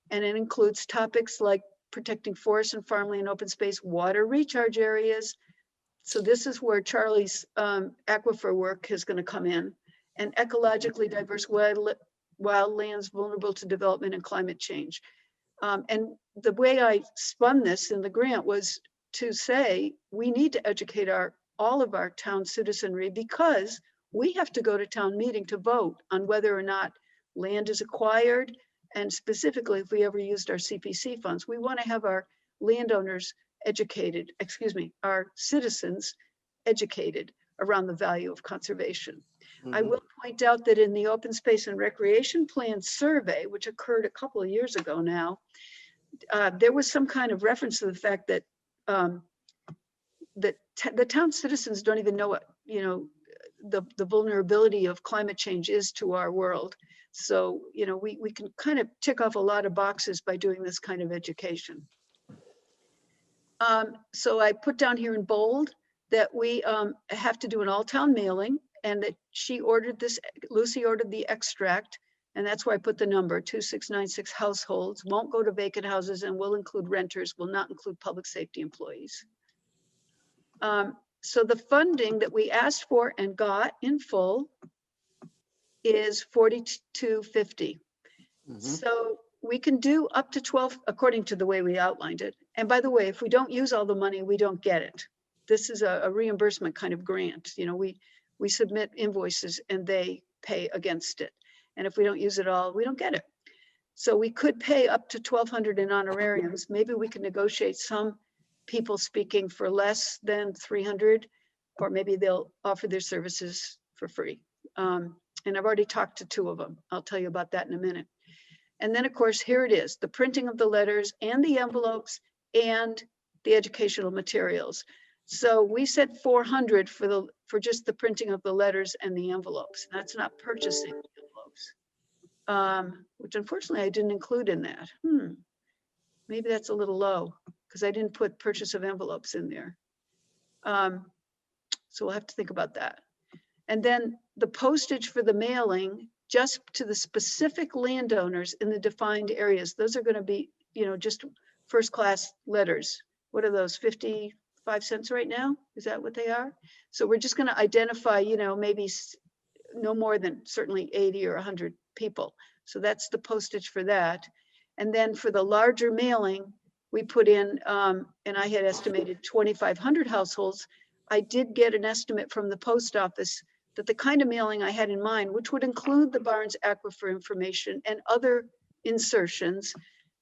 And it includes topics like protecting forest and farmland, open space, water recharge areas. So this is where Charlie's aquifer work is going to come in, and ecologically diverse wildlands vulnerable to development and climate change. And the way I spun this in the grant was to say, we need to educate all of our town citizenry because we have to go to town meeting to vote on whether or not land is acquired. And specifically, if we ever used our CPC funds, we want to have our landowners educated, our citizens educated around the value of conservation. I will point out that in the Open Space and Recreation Plan survey, which occurred a couple of years ago now, there was some kind of reference to the fact that the town citizens don't even know what, the vulnerability of climate change is to our world. So, we can kind of tick off a lot of boxes by doing this kind of education. So I put down here in bold that we have to do an all-town mailing, and that Lucy ordered the extract, and that's why I put the number 2696 households, won't go to vacant houses, and will include renters, will not include public safety employees. So the funding that we asked for and got in full is $42.50. So we can do up to 12, according to the way we outlined it. And by the way, if we don't use all the money, we don't get it. This is a reimbursement kind of grant. We submit invoices and they pay against it. And if we don't use it all, we don't get it. So we could pay up to $1,200 in honorariums. Maybe we can negotiate some people speaking for less than $300, or maybe they'll offer their services for free. And I've already talked to 2 of them. I'll tell you about that in a minute. And then, of course, here it is, the printing of the letters and the envelopes and the educational materials. So we said 400 for just the printing of the letters and the envelopes. That's not purchasing the envelopes, which unfortunately I didn't include in that. Maybe that's a little low because I didn't put purchase of envelopes in there. So we'll have to think about that. And then the postage for the mailing just to the specific landowners in the defined areas. Those are going to be, just first class letters. What are those, 55 cents right now? Is that what they are? So we're just going to identify, maybe no more than certainly 80 or 100 people. So that's the postage for that. And then for the larger mailing, we put in, and I had estimated 2,500 households. I did get an estimate from the post office that the kind of mailing I had in mind, which would include the Barnes Aquifer information and other insertions,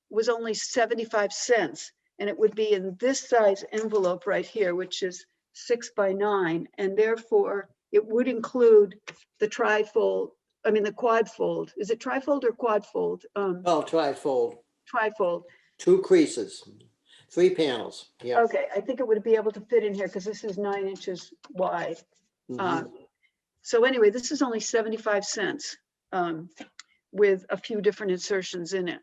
was only 75 cents. And it would be in this size envelope right here, which is 6 by 9. And therefore, it would include the trifold, the quad fold. Is it trifold or quad fold? Oh, trifold, Trifold. 2 creases, 3 panels. Yeah. Okay, I think it would be able to fit in here because this is 9 inches wide. Mhm. So anyway, this is only 75 cents with a few different insertions in it.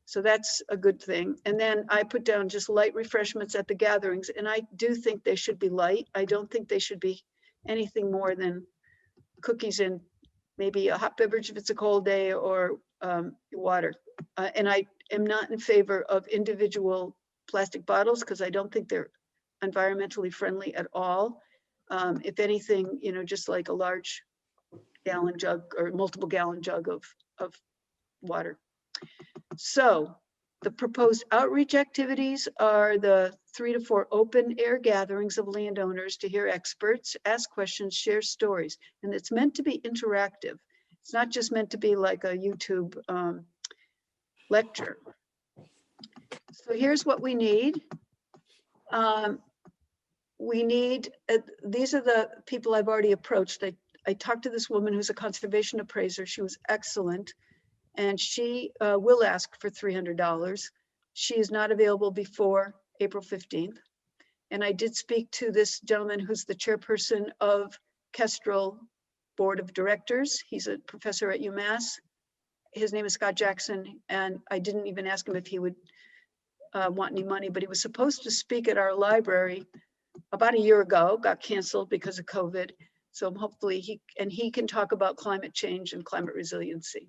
So that's a good thing. And then I put down just light refreshments at the gatherings, and I do think they should be light. I don't think they should be anything more than cookies and maybe a hot beverage if it's a cold day, or water. And I am not in favor of individual plastic bottles because I don't think they're environmentally friendly at all. If anything, just like a large gallon jug or multiple gallon jug of water. So the proposed outreach activities are the 3 to 4 open air gatherings of landowners to hear experts, ask questions, share stories. And it's meant to be interactive. It's not just meant to be like a YouTube lecture. So here's what we need. These are the people I've already approached. I talked to this woman who's a conservation appraiser. She was excellent. And she will ask for $300. She is not available before April 15th. And I did speak to this gentleman who's the chairperson of Kestrel Board of Directors. He's a professor at UMass. His name is Scott Jackson. And I didn't even ask him if he would want any money, but he was supposed to speak at our library about a year ago, got canceled because of COVID. So hopefully he can talk about climate change and climate resiliency.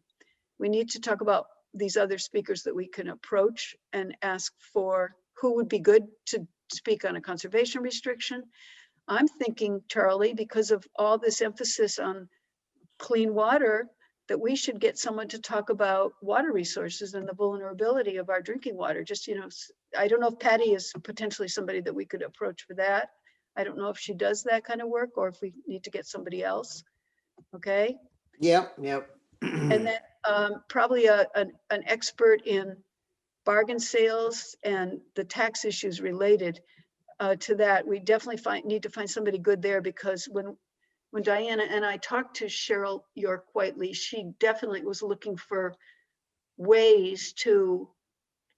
We need to talk about these other speakers that we can approach and ask for who would be good to speak on a conservation restriction. I'm thinking, Charlie, because of all this emphasis on clean water, that we should get someone to talk about water resources and the vulnerability of our drinking water. Just, I don't know if Patty is potentially somebody that we could approach for that. I don't know if she does that kind of work or if we need to get somebody else. Okay. Yep. And then probably an expert in bargain sales and the tax issues related to that. We definitely need to find somebody good there, because when Diana and I talked to Cheryl York Whiteley, she definitely was looking for ways to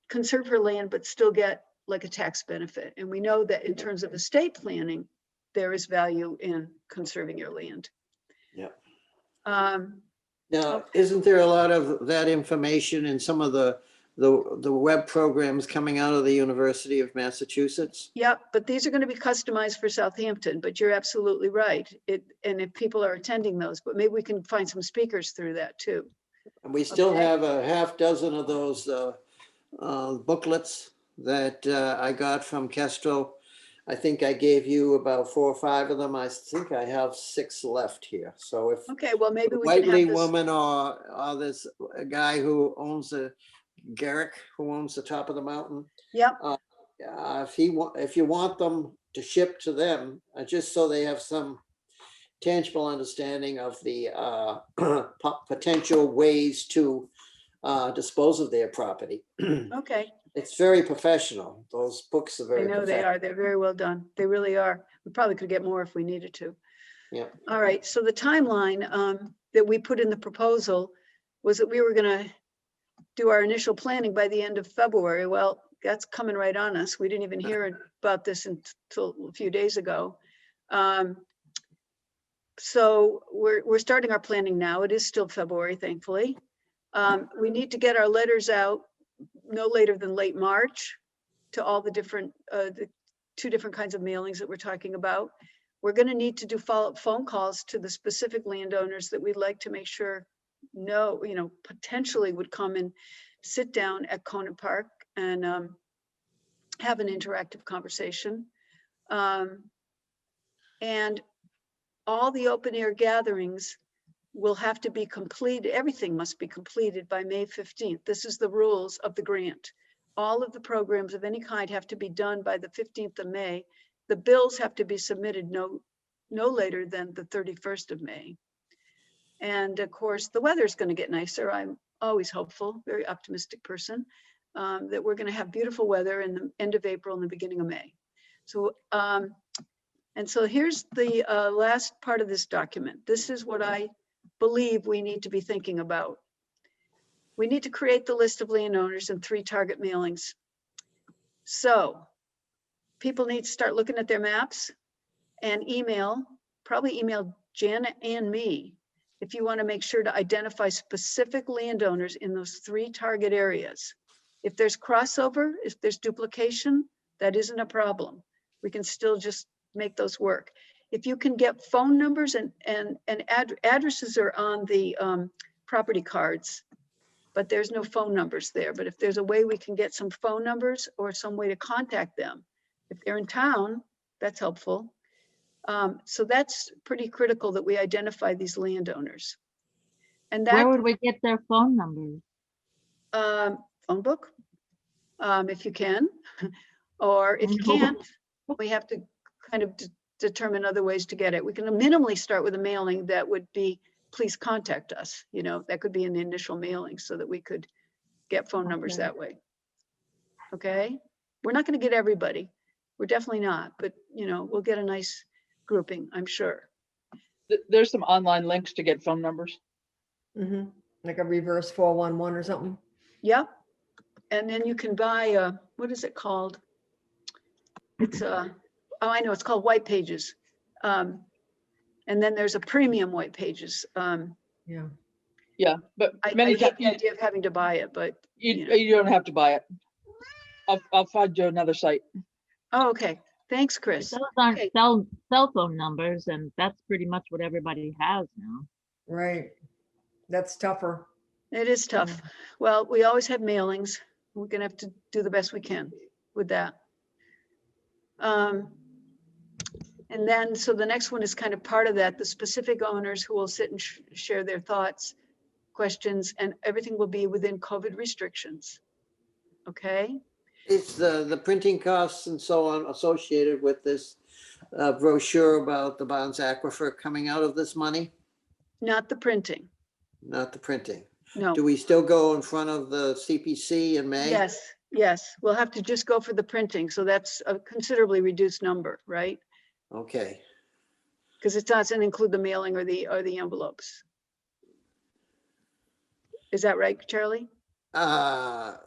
conserve her land but still get like a tax benefit. And we know that in terms of estate planning, there is value in conserving your land. Yep. Okay. Now, isn't there a lot of that information in some of the web programs coming out of the University of Massachusetts? Yep, but these are going to be customized for Southampton, but you're absolutely right. And if people are attending those, but maybe we can find some speakers through that too. And we still Okay. have a half dozen of those booklets that I got from Kestrel. I think I gave you about 4 or 5 of them. I think I have 6 left here. So if Okay, well, maybe we can Whiteley have this. woman or this guy who owns Garrick, who owns the top of the mountain, Yep, if you want them to ship to them, just so they have some tangible understanding of the potential ways to dispose of their property. okay. It's very professional. Those books are I very know they professional. are. They're very well done. They really are. We probably could get more if we needed to. Yeah. All right, so the timeline, that we put in the proposal was that we were gonna do our initial planning by the end of February. Well, that's coming right on us. We didn't even hear about this until a few days ago. So we're starting our planning now. It is still February, thankfully. We need to get our letters out no later than late March to all the different, the 2 different kinds of mailings that we're talking about. We're gonna need to do follow-up phone calls to the specific landowners that we'd like to make sure know, potentially would come and sit down at Kona Park and have an interactive conversation. And all the open air gatherings will have to be completed. Everything must be completed by May 15th. This is the rules of the grant. All of the programs of any kind have to be done by the 15th of May. The bills have to be submitted no later than the 31st of May. And of course, the weather's going to get nicer. I'm always hopeful, very optimistic person, that we're going to have beautiful weather in the end of April and the beginning of May. So, and so here's the last part of this document. This is what I believe we need to be thinking about. We need to create the list of landowners and 3 target mailings. So people need to start looking at their maps and probably email Janet and me if you want to make sure to identify specific landowners in those 3 target areas. If there's crossover, if there's duplication, that isn't a problem. We can still just make those work. If you can get phone numbers and addresses are on the property cards, but there's no phone numbers there. But if there's a way we can get some phone numbers or some way to contact them, if they're in town, that's helpful. So that's pretty critical that we identify these landowners. And that Where would we get their phone numbers? phone book, if you can, or if you can't, we have to kind of determine other ways to get it. We can minimally start with a mailing that would be, please contact us. That could be in the initial mailing so that we could get phone numbers Okay. that way. Okay, we're not going to get everybody. We're definitely not, but we'll get a nice grouping, I'm sure. There's some online links to get phone numbers. Like a reverse 411 or something. Yep. And then you can buy what is it called? It's oh, I know, it's called White Pages. And then there's a premium White Pages. Yeah. Yeah, but I many hate the times idea of having to buy it, but you don't have to buy it. I'll find you another site. oh, okay. Thanks, Chris. Those aren't Okay. cell phone numbers, and that's pretty much what everybody has now. Right. That's tougher. It is tough. Well, we always have mailings. We're gonna have to do the best we can with that. And then, so the next one is kind of part of that, the specific owners who will sit and share their thoughts, questions, and everything will be within COVID restrictions. Okay? It's the printing costs and so on associated with this brochure about the Bonds Aquifer coming out of this money, Not the printing. not the printing. No. Do we still go in front of the CPC in May? Yes, yes. We'll have to just go for the printing. So that's a considerably reduced number, right? Okay. Because it doesn't include the mailing or the envelopes. Is that right, Charlie? The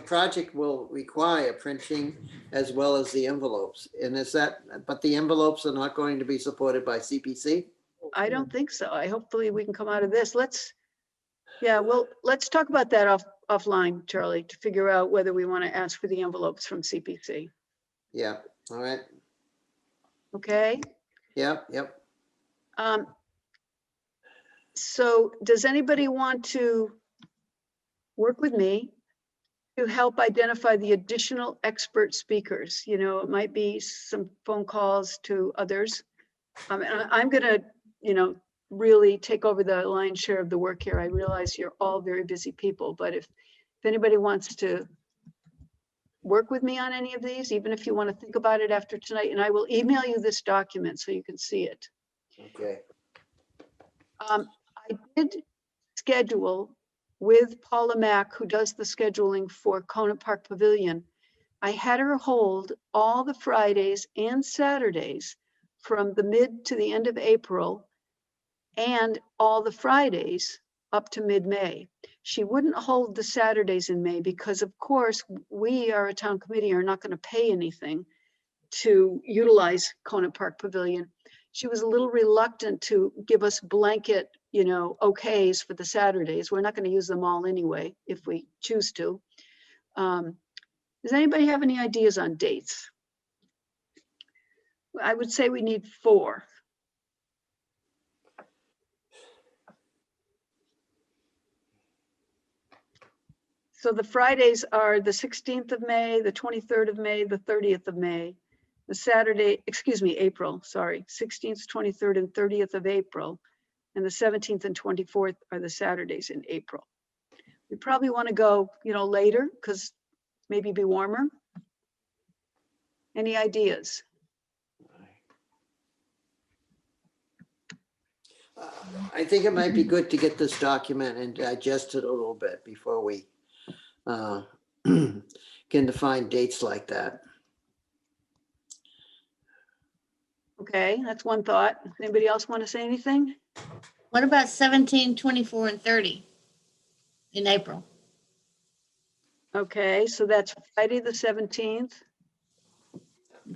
project will require printing as well as the envelopes. And but the envelopes are not going to be supported by CPC? I don't think so. Hopefully we can come out of this. Let's talk about that offline, Charlie, to figure out whether we want to ask for the envelopes from CPC. Yeah, all right. Okay. Yep. So does anybody want to work with me to help identify the additional expert speakers? It might be some phone calls to others. And I'm gonna, really take over the lion's share of the work here. I realize you're all very busy people, but if anybody wants to work with me on any of these, even if you want to think about it after tonight, and I will email you this document so you can see it. Okay. I did schedule with Paula Mack, who does the scheduling for Kona Park Pavilion. I had her hold all the Fridays and Saturdays from the mid to the end of April and all the Fridays up to mid-May. She wouldn't hold the Saturdays in May because, of course, we are a town committee are not going to pay anything to utilize Kona Park Pavilion. She was a little reluctant to give us blanket, okays for the Saturdays. We're not going to use them all anyway, if we choose to. Does anybody have any ideas on dates? I would say we need 4. So the Fridays are the 16th of May, the 23rd of May, the 30th of May. The Saturday, April, sorry, 16th, 23rd, and 30th of April. And the 17th and 24th are the Saturdays in April. We probably want to go, later because maybe be warmer. Any ideas? I think it might be good to get this document and digest it a little bit before we can define dates like that. Okay, that's one thought. Anybody else want to say anything? What about 17, 24, and 30 in April? Okay, so that's Friday, the 17th.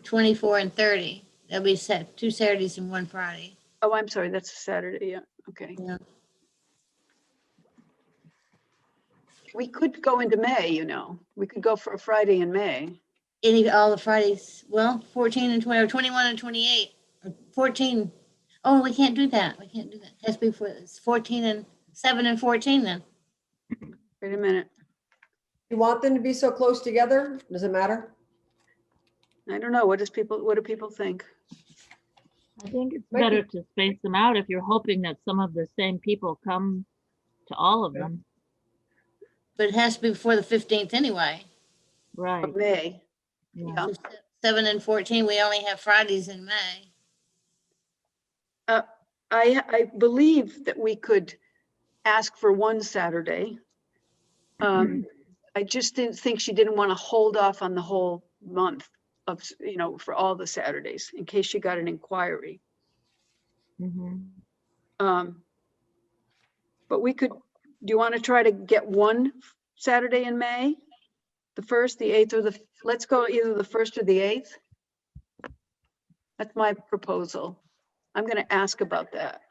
24 and 30. That'll be set 2 Saturdays and 1 Friday. Oh, I'm sorry, that's a Saturday, yeah, okay. Yeah. We could go into May, we could go for a Friday in May. All the Fridays, well, 14 and 20, or 21 and 28, or 14. Oh, we can't do that. We can't do that. It has to be for it's 14 and 7 and 14 then. Wait a minute, You want them to be so close together? Does it matter? I don't know, what do people think? I think it's Might be- better to space them out if you're hoping that some of the same people come to all of them. But it has to be before the 15th anyway. Right. Of May, Yeah. yeah. So 7 and 14, we only have Fridays in May. I believe that we could ask for one Saturday. I just didn't think she didn't want to hold off on the whole month of, for all the Saturdays in case she got an inquiry. Mhm. But we could, do you want to try to get one Saturday in May? The 1st, the 8th, or let's go either the 1st or the 8th. That's my proposal. I'm going to ask about that.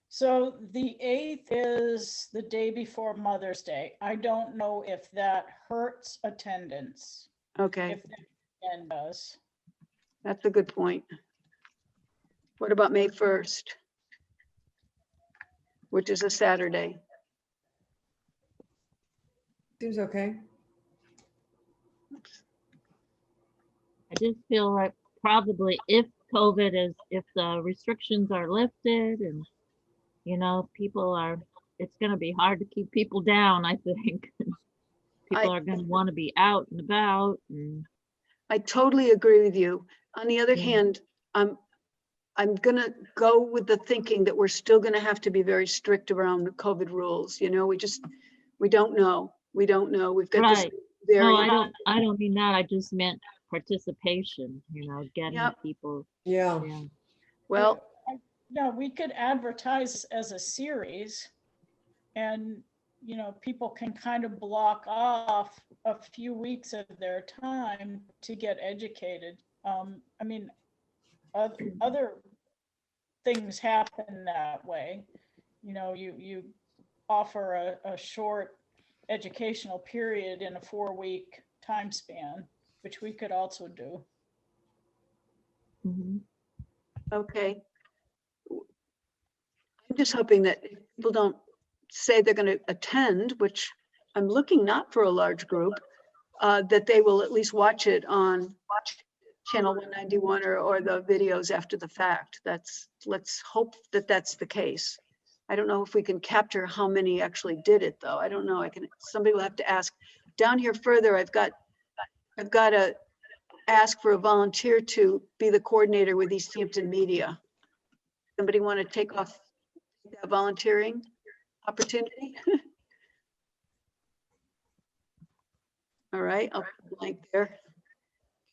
So the 8th is the day before Mother's Day. I don't know if that hurts attendance, Okay, if the weekend does. that's a good point. What about May 1st? Which is a Saturday. Seems okay. I just feel like probably if if the restrictions are lifted and, it's gonna be hard to keep people down, I think. People are gonna want to be out and about and. I totally agree with you. On the other Yeah. hand, I'm gonna go with the thinking that we're still gonna have to be very strict around the COVID rules. We don't know. We don't know. We've got this Right. No, variant. I don't mean that. I just meant participation, getting Yep. people. Yeah. Yeah. Well, No, we could advertise as a series and, people can kind of block off a few weeks of their time to get educated. I mean, other things happen that way. You offer a short educational period in a 4-week time span, which we could also do. Mhm. okay. I'm just hoping that people don't say they're gonna attend, which I'm looking not for a large group, that they will at least watch it on channel 191 or the videos after the fact. Let's hope that that's the case. I don't know if we can capture how many actually did it though. I don't know. Somebody will have to ask. Down here further, I've got to ask for a volunteer to be the coordinator with Easthampton Media. Somebody want to take off that volunteering opportunity? All right, I'll put a blank there.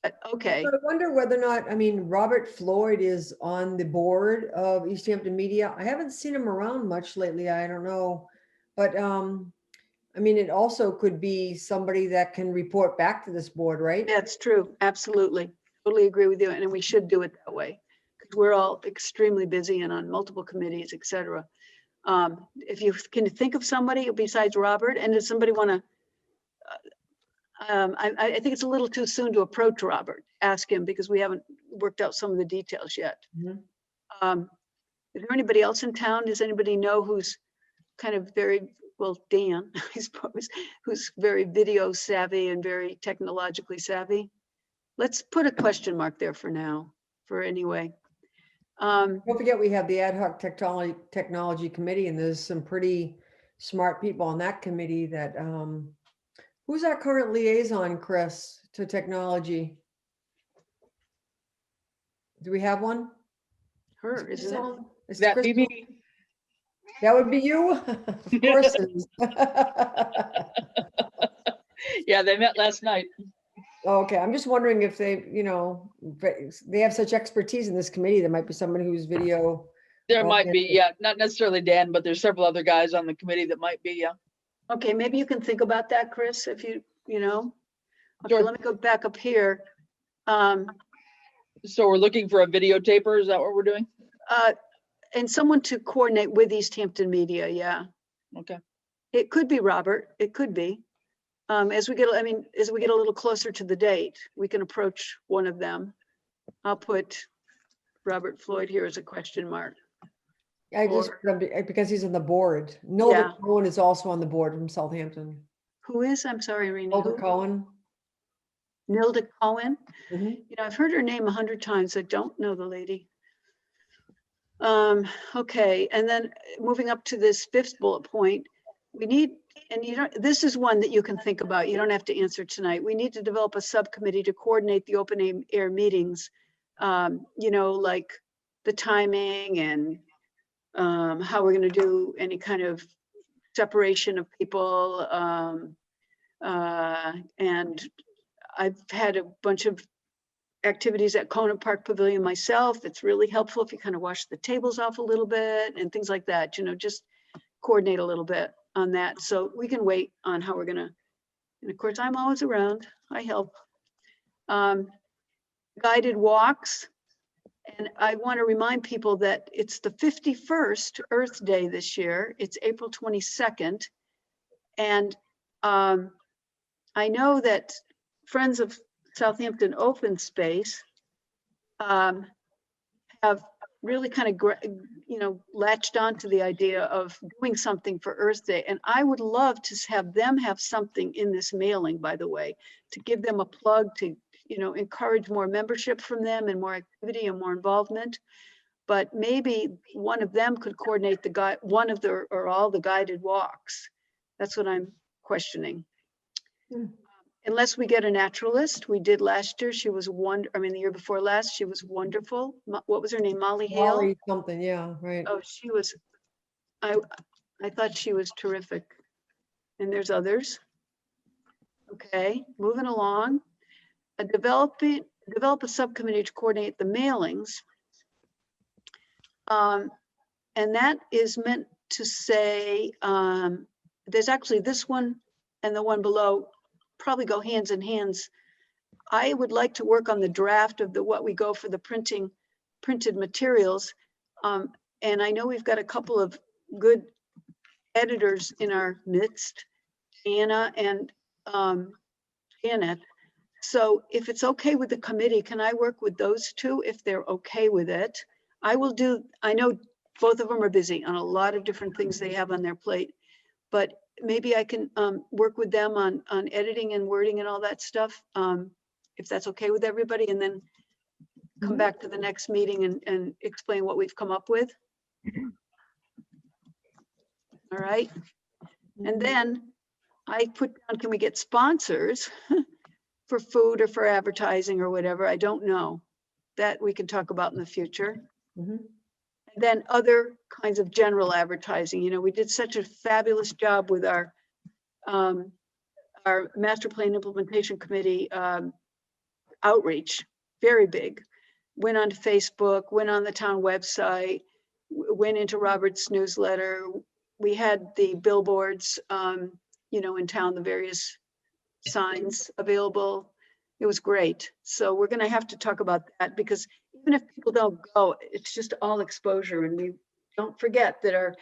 But, okay, So I wonder whether or not, I mean, Robert Floyd is on the board of Easthampton Media. I haven't seen him around much lately. I don't know. But I mean, it also could be somebody that can report back to this board, right? that's true, absolutely. Totally agree with you, and we should do it that way. Because we're all extremely busy and on multiple committees, et cetera. If you can think of somebody besides Robert, and does somebody want to, I think it's a little too soon to approach Robert, ask him, because we haven't worked out some of the details yet. Mhm. Is there anybody else in town? Does anybody know who's kind of very, well, Dan, I suppose, who's very video savvy and very technologically savvy? Let's put a question mark there for now, for anyway. Don't forget, we have the ad hoc technology committee, and there's some pretty smart people on that committee that, who's our current liaison, Chris, to technology? Do we have one? Her, Chris isn't it? on? Is That Chris be on? me. That would be you? Of course it is. Yeah, they met last night. Okay, I'm just wondering if they, they have such expertise in this committee, there might be someone who's video. There might be, oriented. yeah, not necessarily Dan, but there's several other guys on the committee that might be, yeah. Okay, maybe you can think about that, Chris, if you know. Okay, Sure. let me go back up here. So we're looking for a videotaper, is that what we're doing? And someone to coordinate with Easthampton Media, yeah. Okay, It could be Robert, it could be. As we get a little closer to the date, we can approach one of them. I'll put Robert Floyd here as a question mark. I just, because he's on the board. Nilda Yeah. Cohen is also on the board from Southampton. Who is, I'm sorry, Rena, Nilda who? Cohen. Nilda Cohen? Mhm. You know, I've heard her name 100 times. I don't know the lady. Okay, and then moving up to this fifth bullet point, we need, and this is one that you can think about. You don't have to answer tonight. We need to develop a subcommittee to coordinate the open air meetings. Like the timing and how we're going to do any kind of separation of people. And I've had a bunch of activities at Kona Park Pavilion myself. It's really helpful if you kind of wash the tables off a little bit and things like that, just coordinate a little bit on that. So we can wait on how we're gonna, and of course, I'm always around, I help. Guided walks. And I want to remind people that it's the 51st Earth Day this year. It's April 22nd. And I know that Friends of Southampton Open Space have really kind of, latched on to the idea of doing something for Earth Day. And I would love to have them have something in this mailing, by the way, to give them a plug, to, encourage more membership from them and more activity and more involvement. But maybe one of them could coordinate one of the, or all the guided walks. That's what I'm questioning. Unless we get a naturalist. We did last year. She was the year before last, she was wonderful. What was her name? Molly Hale? Molly something, yeah, right. Oh, she was, I thought she was terrific. And there's others. Okay, moving along. Develop a subcommittee to coordinate the mailings. And that is meant to say, there's actually this one and the one below probably go hands in hands. I would like to work on the draft of what we go for the printed materials. And I know we've got a couple of good editors in our midst, Anna and Janet. So if it's okay with the committee, can I work with those two if they're okay with it? I know both of them are busy on a lot of different things they have on their plate, but maybe I can work with them on editing and wording and all that stuff, if that's okay with everybody, and then come back to the next meeting and explain what we've come up with. All right. And then I put down, can we get sponsors for food or for advertising or whatever? I don't know. That we can talk about in the future. Mhm. And then other kinds of general advertising. We did such a fabulous job with our master plan implementation committee outreach, very big. Went on Facebook, went on the town website, went into Robert's newsletter. We had the billboards, in town, the various signs available. It was great. So we're going to have to talk about that, because even if people don't go, it's just all exposure. And we don't forget that our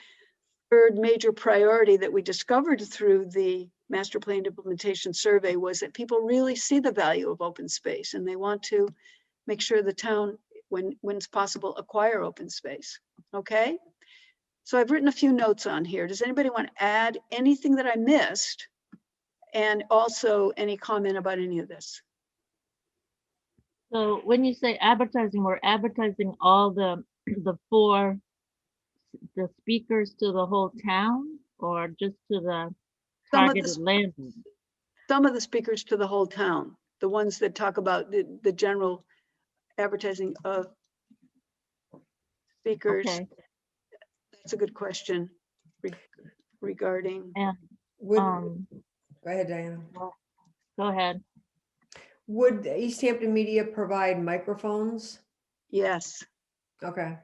third major priority that we discovered through the master plan implementation survey was that people really see the value of open space, and they want to make sure the town, when it's possible, acquire open space. Okay. So I've written a few notes on here. Does anybody want to add anything that I missed? And also any comment about any of this? So when you say advertising, we're advertising all the speakers to the whole town, or just to the targeted landlords? Some of the speakers to the whole town, the ones that talk about the general advertising of speakers. Okay, That's a good question regarding, and, Would, go go ahead, Diana. ahead. Would Easthampton Media provide microphones? yes. Okay.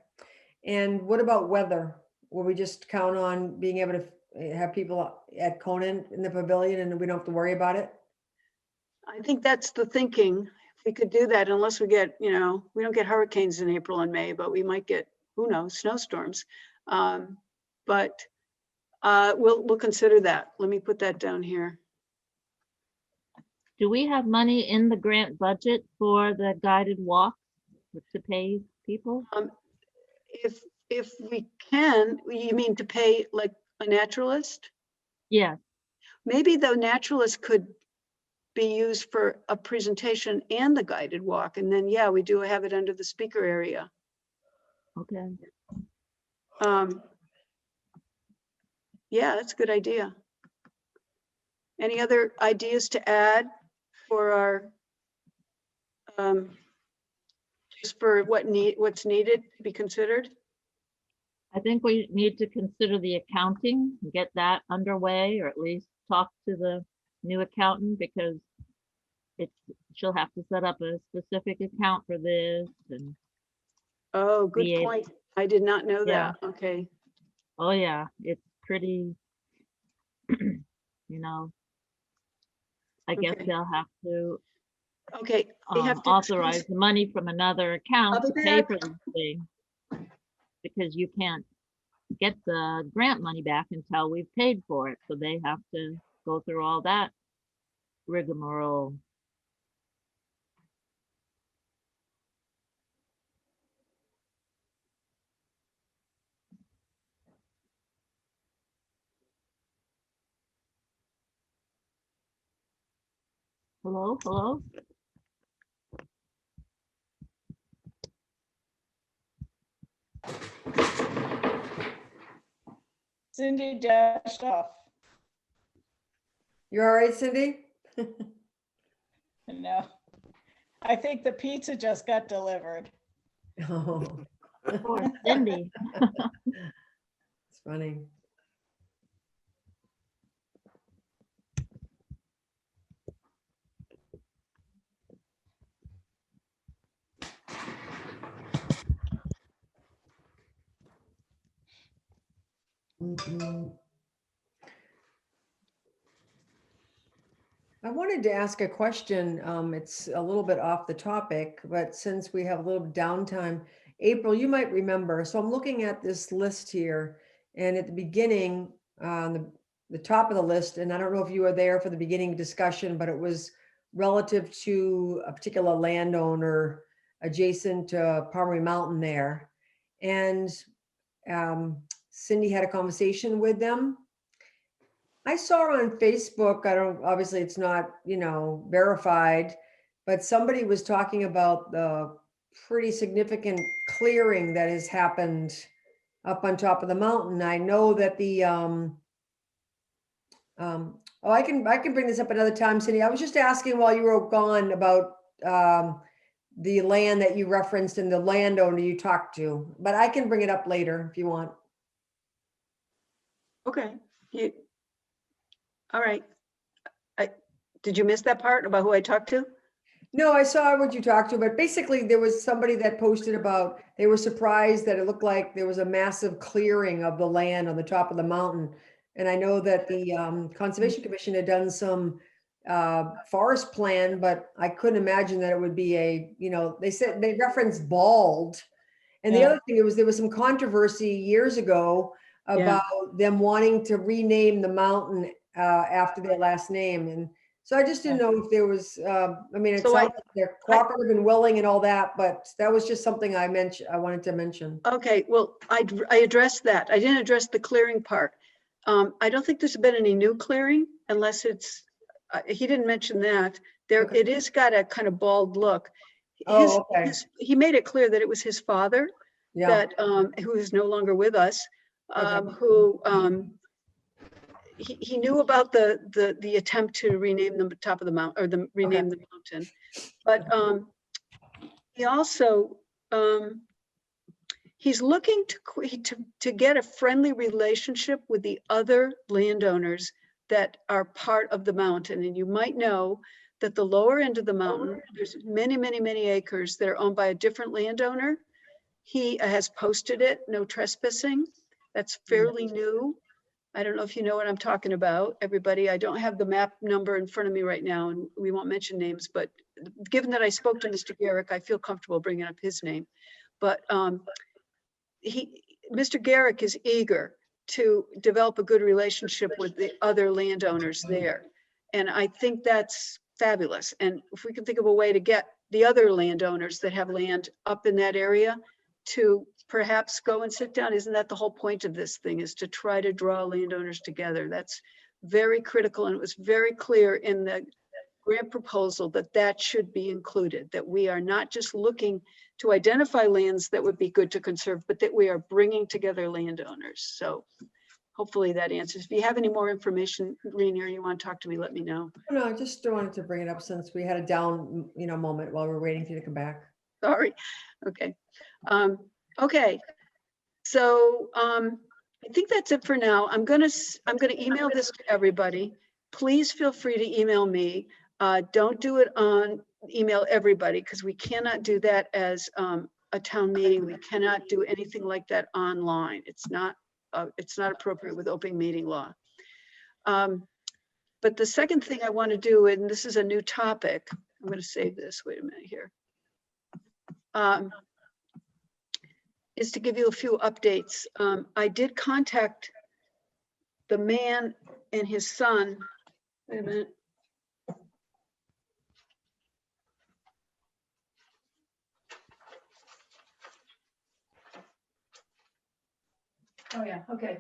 And what about weather? Will we just count on being able to have people at Kona in the pavilion and we don't have to worry about it? I think that's the thinking. If we could do that, unless we get, we don't get hurricanes in April and May, but we might get, who knows, snowstorms. But we'll consider that. Let me put that down here. Do we have money in the grant budget for the guided walk to pay people? If we can, you mean to pay like a naturalist? Yes, Maybe the naturalist could be used for a presentation and the guided walk. And then, yeah, we do have it under the speaker area. okay. Yeah, that's a good idea. Any other ideas to add for our, just for what's needed to be considered? I think we need to consider the accounting, get that underway, or at least talk to the new accountant, because she'll have to set up a specific account for this. And Oh, good Be able- point. I did not know Yeah. that. Okay. oh yeah, it's pretty, I guess Okay. they'll have to Okay. We have to authorize the money from another account I'll be to pay back. for this thing. Because you can't get the grant money back until we've paid for it, so they have to go through all that rigmarole. Hello, hello? Cindy dashed off. You all right, Cindy? No, I think the pizza just got delivered. Oh, Poor Cindy. it's funny. I wanted to ask a question. It's a little bit off the topic, but since we have a little downtime, April, you might remember. So I'm looking at this list here, and at the beginning, the top of the list, and I don't know if you were there for the beginning discussion, but it was relative to a particular landowner adjacent to Palmery Mountain there. And Cindy had a conversation with them. I saw on Facebook, obviously it's not, verified, but somebody was talking about the pretty significant clearing that has happened up on top of the mountain. I know that I can bring this up another time, Cindy. I was just asking while you were gone about the land that you referenced and the landowner you talked to, but I can bring it up later if you want. Okay. All right. Did you miss that part about who I talked to? No, I saw what you talked to, but basically there was somebody that posted about, they were surprised that it looked like there was a massive clearing of the land on the top of the mountain. And I know that the Conservation Commission had done some forest plan, but I couldn't imagine that it would be a, they said, they referenced bald. And the Yeah. other thing, there was some controversy years ago Yeah. about them wanting to rename the mountain after their last name. And so I just didn't know if there was, I mean, it So sounds like they're cooperative and willing and all that, but that was just something I wanted to mention. Okay, well, I addressed that. I didn't address the clearing part. I don't think there's been any new clearing unless it's, he didn't mention that. There, Okay. it is got a kind of bald look. Oh, okay. He made it clear that it was his father Yeah. that, who is no longer with us, Okay. who, he knew about the attempt to rename the top of the mountain, or rename the mountain. But he also, he's looking to get a friendly relationship with the other landowners that are part of the mountain. And you might know that the lower end of the mountain, there's many, many, many acres that are owned by a different landowner. He has posted it, no trespassing. That's fairly new. I don't know if you know what I'm talking about, everybody. I don't have the map number in front of me right now, and we won't mention names, but given that I spoke to Mr. Garrick, I feel comfortable bringing up his name. But Mr. Garrick is eager to develop a good relationship with the other landowners there. And I think that's fabulous. And if we can think of a way to get the other landowners that have land up in that area to perhaps go and sit down, isn't that the whole point of this thing, is to try to draw landowners together? That's very critical. And it was very clear in the grant proposal that that should be included, that we are not just looking to identify lands that would be good to conserve, but that we are bringing together landowners. So hopefully that answers. If you have any more information, Rainier, you want to talk to me, let me know. No, I just wanted to bring it up since we had a down, moment while we're waiting for you to come back. Sorry. Okay. Okay. So I think that's it for now. I'm gonna email this to everybody. Please feel free to email me. Don't do it on email everybody, because we cannot do that as a town meeting. We cannot do anything like that online. It's not appropriate with open meeting law. But the second thing I want to do, and this is a new topic, I'm going to save this, wait a minute here, is to give you a few updates. I did contact the man and his son. Wait a minute. Oh yeah, okay.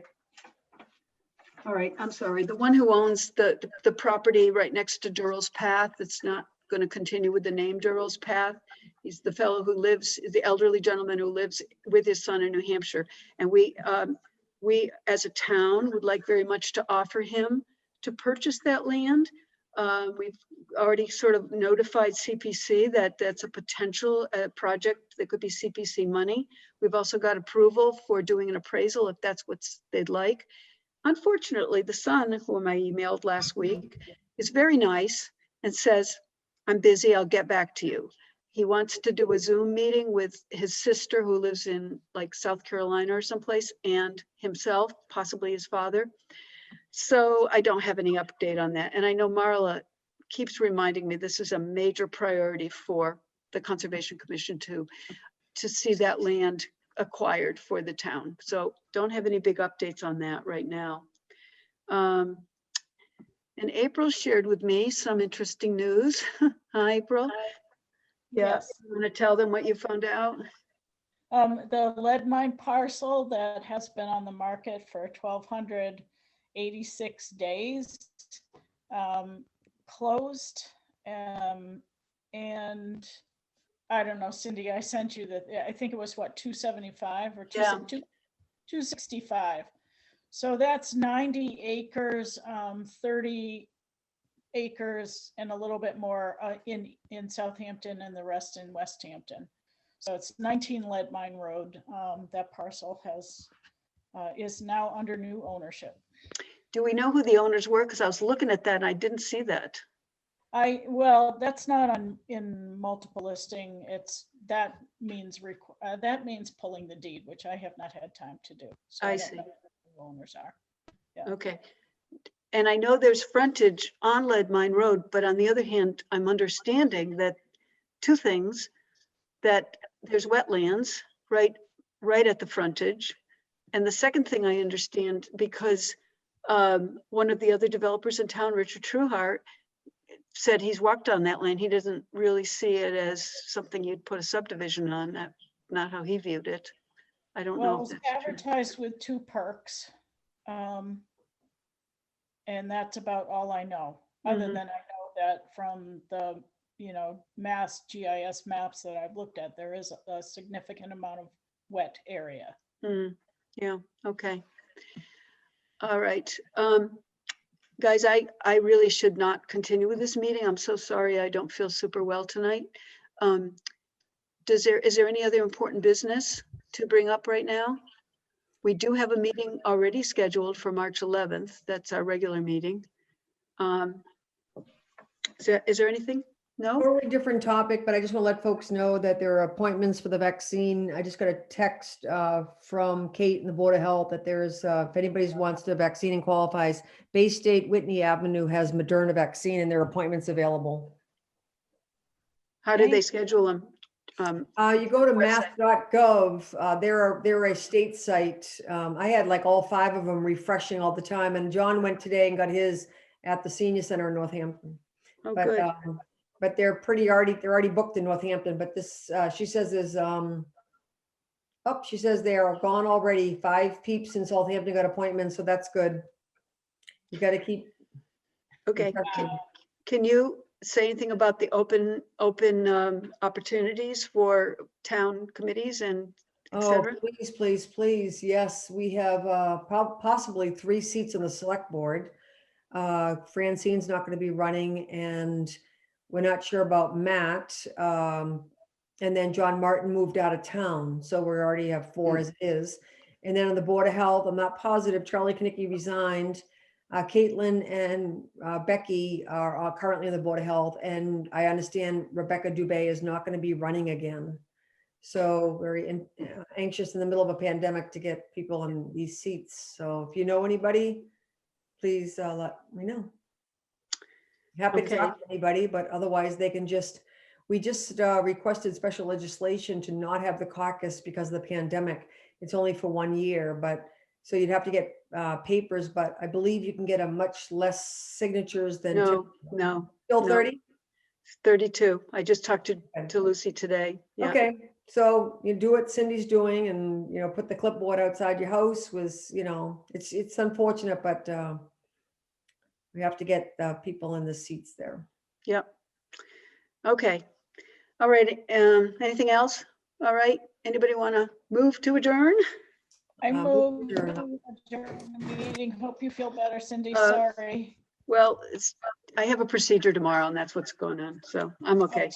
All right, I'm sorry. The one who owns the property right next to Durrell's Path, it's not going to continue with the name Durrell's Path. He's the fellow who lives, the elderly gentleman who lives with his son in New Hampshire. And we as a town would like very much to offer him to purchase that land. We've already sort of notified CPC that that's a potential project that could be CPC money. We've also got approval for doing an appraisal if that's what they'd like. Unfortunately, the son, whom I emailed last week, is very nice and says, I'm busy, I'll get back to you. He wants to do a Zoom meeting with his sister who lives in like South Carolina or someplace, and himself, possibly his father. So I don't have any update on that. And I know Marla keeps reminding me this is a major priority for the Conservation Commission to see that land acquired for the town. So don't have any big updates on that right now. And April shared with me some interesting news. Hi, April. Yeah, Yes. you want to tell them what you found out? The lead mine parcel that has been on the market for 1,286 days closed. And I don't know, Cindy, I sent you that. I think it was what, 275 or 265. So that's 90 acres, 30 acres and a little bit more in Southampton and the rest in Westhampton. So it's 19 Lead Mine Road. That parcel is now under new ownership. Do we know who the owners were? Because I was looking at that and I didn't see that. Well, that's not in multiple listing. That means pulling the deed, which I have not had time to do. So I don't see. know who the owners are. Okay. And I know there's frontage on Lead Mine Road, but on the other hand, I'm understanding that two things, that there's wetlands right at the frontage. And the second thing I understand, because one of the other developers in town, Richard Trueheart, said he's walked on that land. He doesn't really see it as something you'd put a subdivision on. That's not how he viewed it. I don't Well, it know if was that's true. advertised with 2 perks. And that's about all I know, other Mhm. than I know that from the, mass GIS maps that I've looked at, there is a significant amount of wet area. Yeah, okay. All right. Guys, I really should not continue with this meeting. I'm so sorry. I don't feel super well tonight. Is there any other important business to bring up right now? We do have a meeting already scheduled for March 11th. That's our regular meeting. Is there anything? No? Totally different topic, but I just want to let folks know that there are appointments for the vaccine. I just got a text from Kate and the Board of Health that there's, if anybody wants the vaccine and qualifies, Bay State Whitney Avenue has Moderna vaccine and there are appointments available. How did they schedule them? You go to Website. mass.gov, they're a state site. I had like all 5 of them refreshing all the time, and John went today and got his at the senior center in Northampton. Oh, But, good. but they're already booked in Northampton, but this, she says is, she says they are gone already. 5 peeps in Southampton got appointments, so that's good. You got to keep. Okay. refreshing. Can you say anything about the open opportunities for town committees and et Oh, cetera? please. Yes, we have possibly 3 seats on the select board. Francine's not going to be running, and we're not sure about Matt. And then John Martin moved out of town, so we already have 4 as is. And then on the Board of Health, I'm not positive. Charlie Knickie resigned. Caitlin and Becky are currently on the Board of Health, and I understand Rebecca Dubé is not going to be running again. So very anxious in the middle of a pandemic to get people in these seats. So if you know anybody, please let me know. Happy to Okay. talk to anybody, but otherwise they can we just requested special legislation to not have the caucus because of the pandemic. It's only for 1 year, but so you'd have to get papers, but I believe you can get a much less signatures than No, still no. 30. 32. I just talked Okay. to Lucy today. Yeah. Okay, so you do what Cindy's doing and, put the clipboard outside your house was, it's unfortunate, but we have to get people in the seats there. Yep. Okay. All right. Anything else? All right. Anybody want to move to adjourn? I move move to to adjourn the meeting. Hope you feel better, Cindy. Uh, Sorry. Well, I have a procedure tomorrow and that's what's going on. So I'm okay.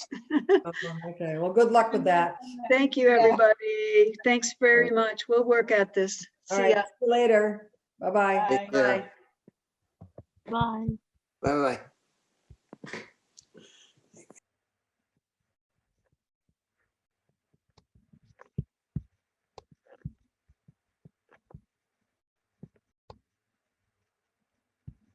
Okay, well, good luck with that. Thank you, everybody. Thanks very much. We'll work at this. All See right, ya. see you later. Bye-bye. Bye. Take care. Bye. Bye-bye.